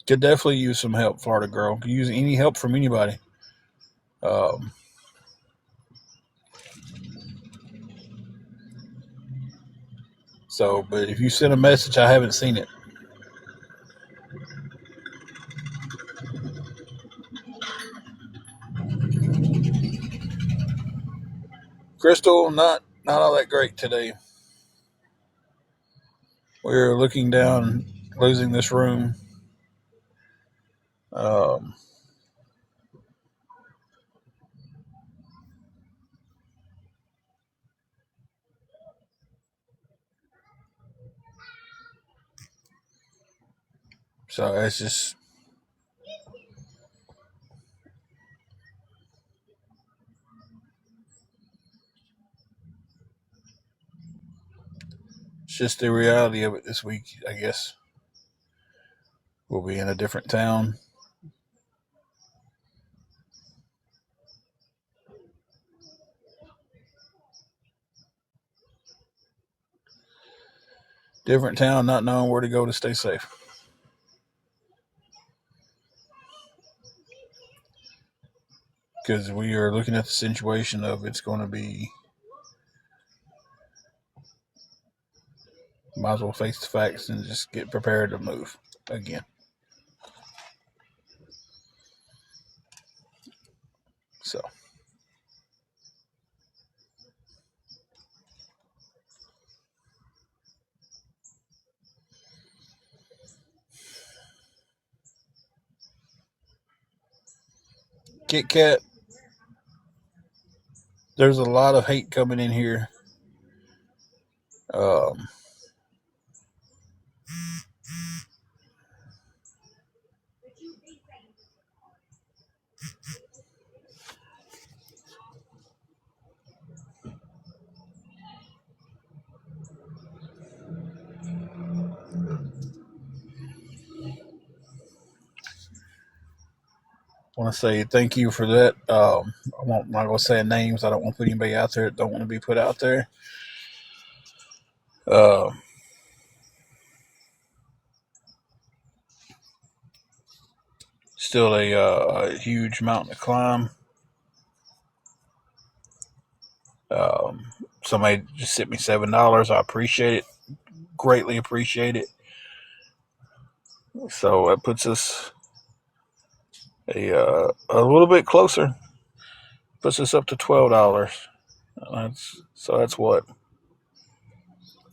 could definitely use some help, Florida girl. Could use any help from anybody. Um, but if you send a message, I haven't seen it. Crystal, not all that great today. We're looking down, losing this room. Um, so it's just the reality of it this week. I guess we'll be in a different town. Different town, not knowing where to go to stay safe. Because we are looking at the situation of it's going to be, might as well face the facts and just get prepared to move again. So, Kit Kat, there's a lot of hate coming in here. Um, I want to say thank you for that. I'm not going to say names. I don't want to put anybody out there that don't want to be put out there. Uh, Still a huge mountain to climb. Um, Somebody just sent me $7. I appreciate it, greatly appreciate it. So that puts us a little bit closer. Puts us up to $12. That's what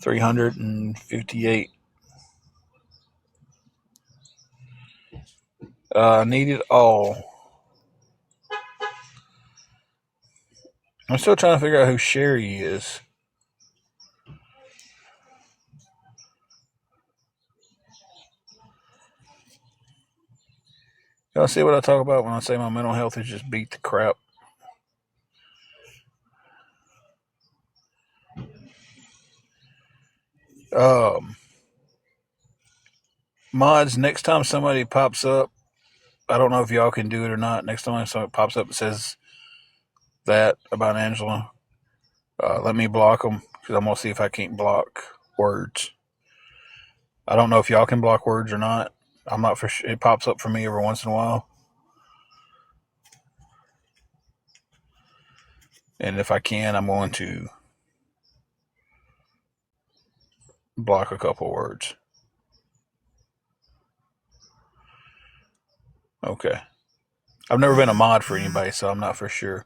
358. Need it all. I'm still trying to figure out who Sherry is. Y'all see what I talk about when I say my mental health is just beat the crap? Um, Mods, next time somebody pops up, I don't know if y'all can do it or not. Next time somebody pops up and says that about Angela, let me block them because I'm going to see if I can't block words. I don't know if y'all can block words or not. I'm not for sure. It pops up for me every once in a while. And if I can, I'm going to block a couple words. Okay. I've never been a mod for anybody, so I'm not for sure.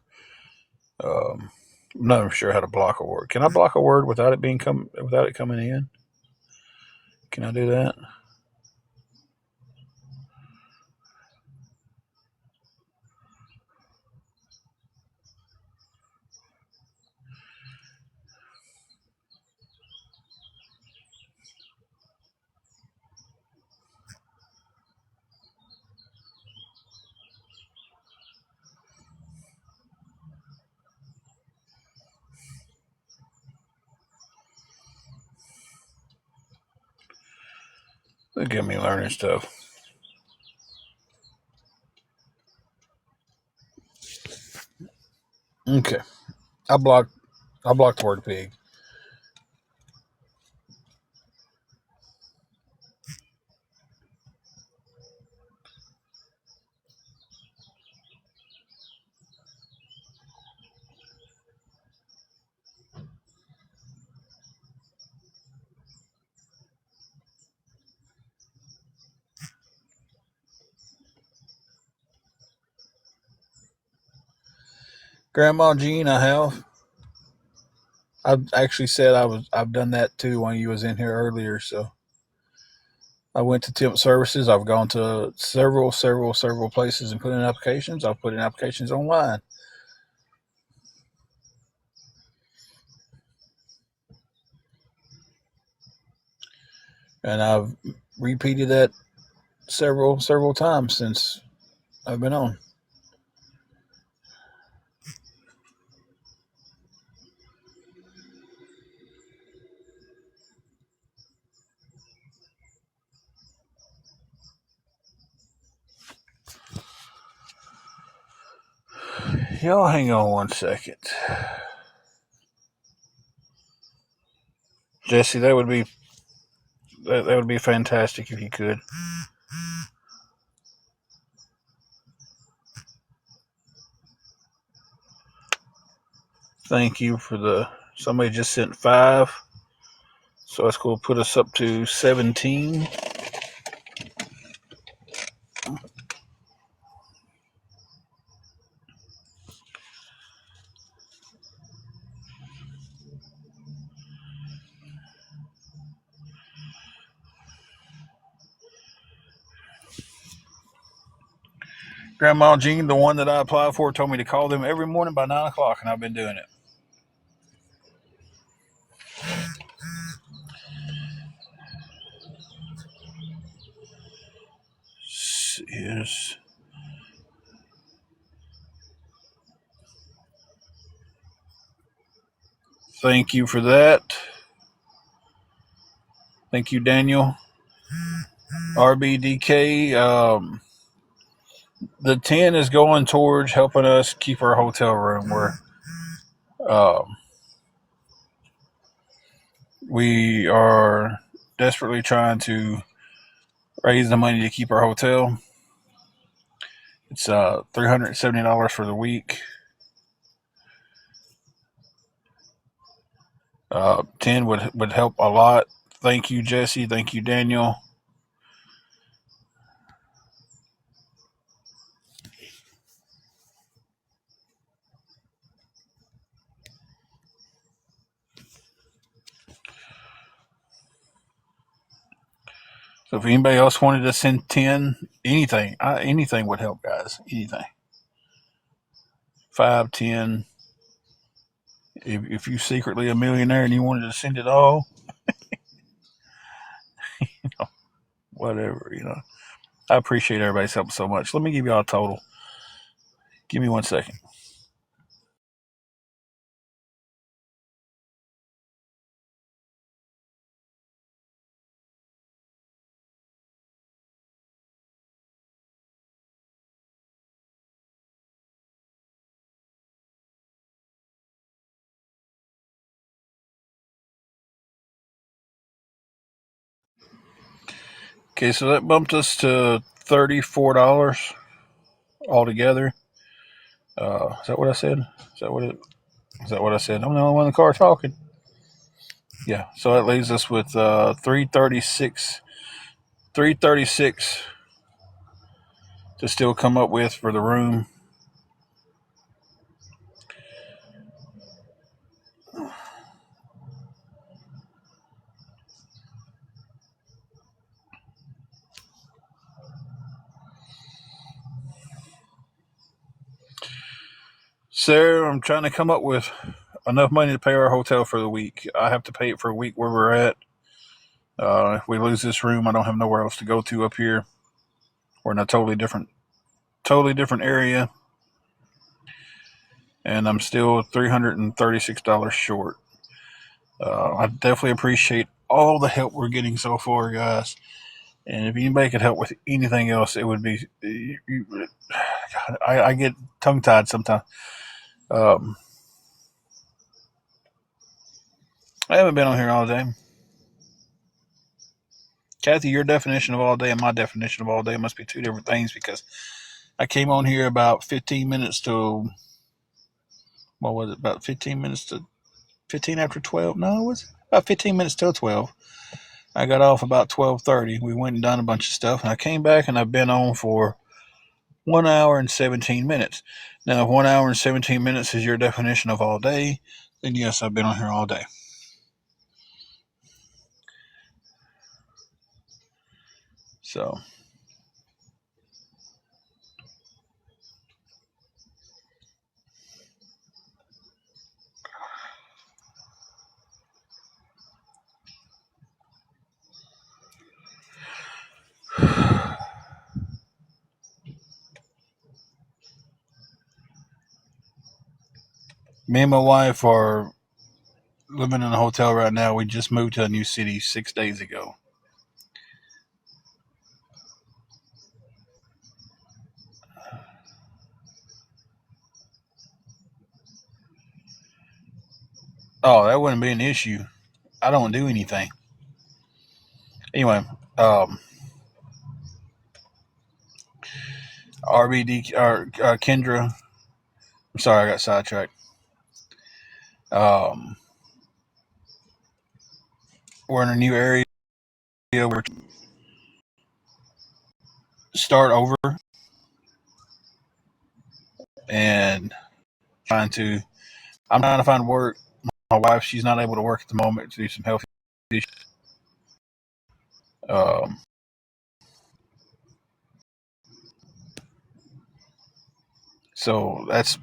I'm not sure how to block a word. Can I block a word without it coming in? Can I do that? Look at me learning stuff. Okay. I blocked the word pig. Grandma Jean, I've actually said I've done that too when you was in here earlier. So I went to temp services. I've gone to several places and put in applications. I've put in applications online. And I've repeated that several times since I've been on. Y'all hang on one second. Jesse, that would be fantastic if you could. Thank you for the somebody just sent 5. So that's going to put us up to 17. Grandma Jean, the one that I applied for, told me to call them every morning by 9 o'clock, and I've been doing it. Yes. Thank you for that. Thank you, Daniel. RBDK. The 10 is going towards helping us keep our hotel room. Um, we are desperately trying to raise the money to keep our hotel. It's $370 for the week. 10 would help a lot. Thank you, Jesse. Thank you, Daniel. So if anybody else wanted to send 10, anything would help, guys. Anything. 5, 10. If you're secretly a millionaire and you wanted to send it all, whatever. I appreciate everybody's help so much. Let me give y'all a total. Give me 1 second. Okay, so that bumped us to $34 altogether. Is that what I said? Is that what I said? I'm the only one in the car talking. Yeah, so that leaves us with 336 to still come up with for the room. So I'm trying to come up with enough money to pay our hotel for the week. I have to pay it for a week where we're at. If we lose this room, I don't have nowhere else to go to up here. We're in a totally different area, and I'm still $336 short. I definitely appreciate all the help we're getting so far, guys. And if anybody could help with anything else, it would be. I get tongue tied sometimes. Um, I haven't been on here all day. Kathy, your definition of all day and my definition of all day must be two different things because I came on here about 15 minutes to, what was it, about 15 minutes to 15 after 12? No, it was about 15 minutes till 12. I got off about 12:30. We went and done a bunch of stuff, and I came back and I've been on for 1 hour and 17 minutes. Now, if 1 hour and 17 minutes is your definition of all day, then yes, I've been on here all day. So, me and my wife are living in a hotel right now. We just moved to a new city 6 days ago. Oh, that wouldn't be an issue. I don't do anything. Anyway, um, RBD or Kendra. I'm sorry, I got sidetracked. Um, we're in a new area. We're start over and trying to. I'm trying to find work. My wife, she's not able to work at the moment to do some health issues. Um, so that's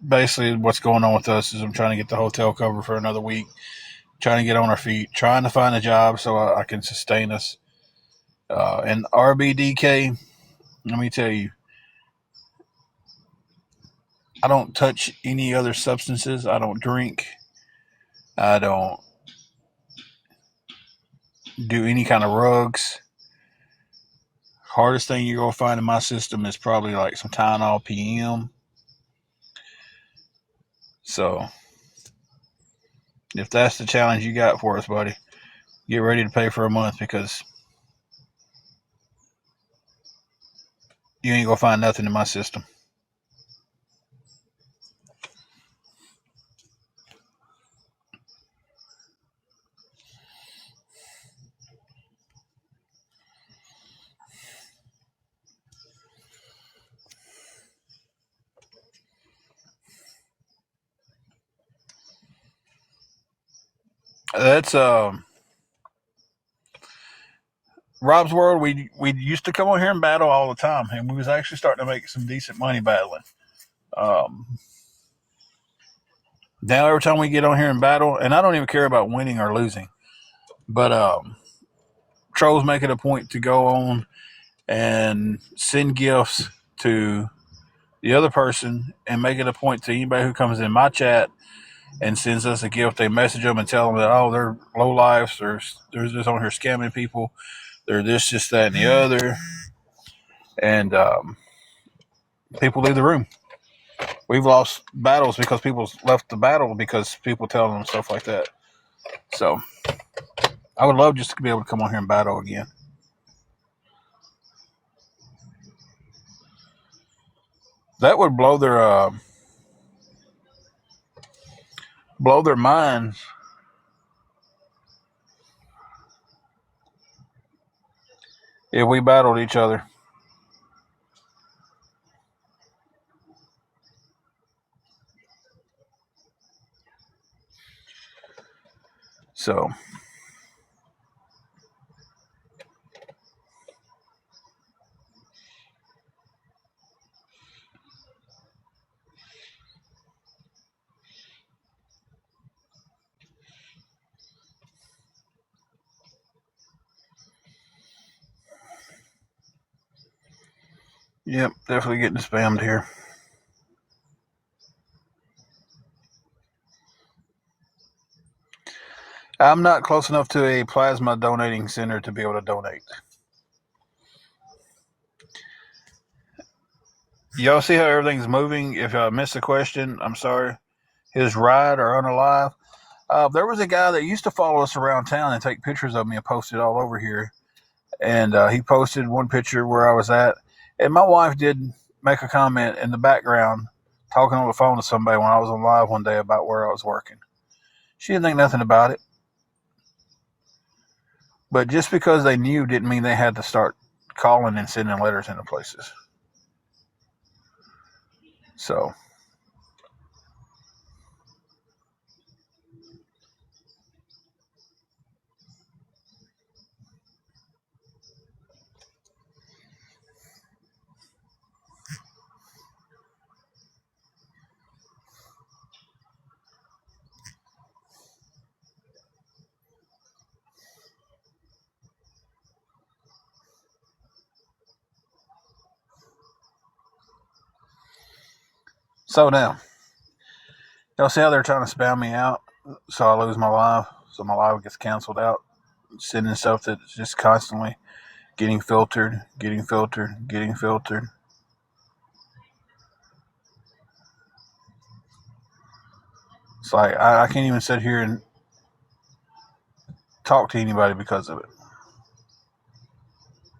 basically what's going on with us. Is I'm trying to get the hotel covered for another week, trying to get on our feet, trying to find a job so I can sustain us. And RBDK, let me tell you, I don't touch any other substances. I don't drink. I don't do any kind of rugs. Hardest thing you're gonna find in my system is probably like some Tylenol PM. So if that's the challenge you got for us, buddy, get ready to pay for a month because you ain't gonna find nothing in my system. That's Rob's World. We used to come on here and battle all the time, and we was actually starting to make some decent money battling. Um, Now every time we get on here and battle, and I don't even care about winning or losing, but trolls make it a point to go on and send gifts to the other person and make it a point to anybody who comes in my chat and sends us a gift. They message them and tell them that, oh, they're low lives, or they're just on here scamming people, they're this, just that, and the other, and people leave the room. We've lost battles because people left the battle because people tell them stuff like that. So I would love just to be able to come on here and battle again. That would blow their minds if we battled each other. So yep, definitely getting spammed here. I'm not close enough to a plasma donating center to be able to donate. Y'all see how everything's moving? If I missed the question, I'm sorry. His ride or unalive. There was a guy that used to follow us around town and take pictures of me and post it all over here. And he posted one picture where I was at. And my wife did make a comment in the background talking on the phone to somebody when I was on live one day about where I was working. She didn't think nothing about it. But just because they knew didn't mean they had to start calling and sending letters into places. So now, y'all see how they're trying to spam me out so I lose my live? So my live gets canceled out. Sending stuff that's just constantly getting filtered, getting filtered, getting filtered. It's like I can't even sit here and talk to anybody because of it.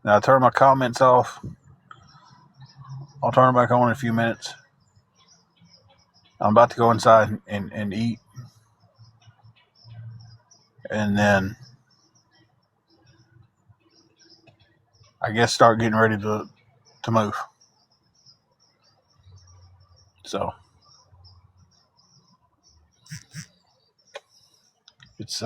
Now I turn my comments off. I'll turn them back on in a few minutes. I'm about to go inside and eat. And then I guess start getting ready to move. So it's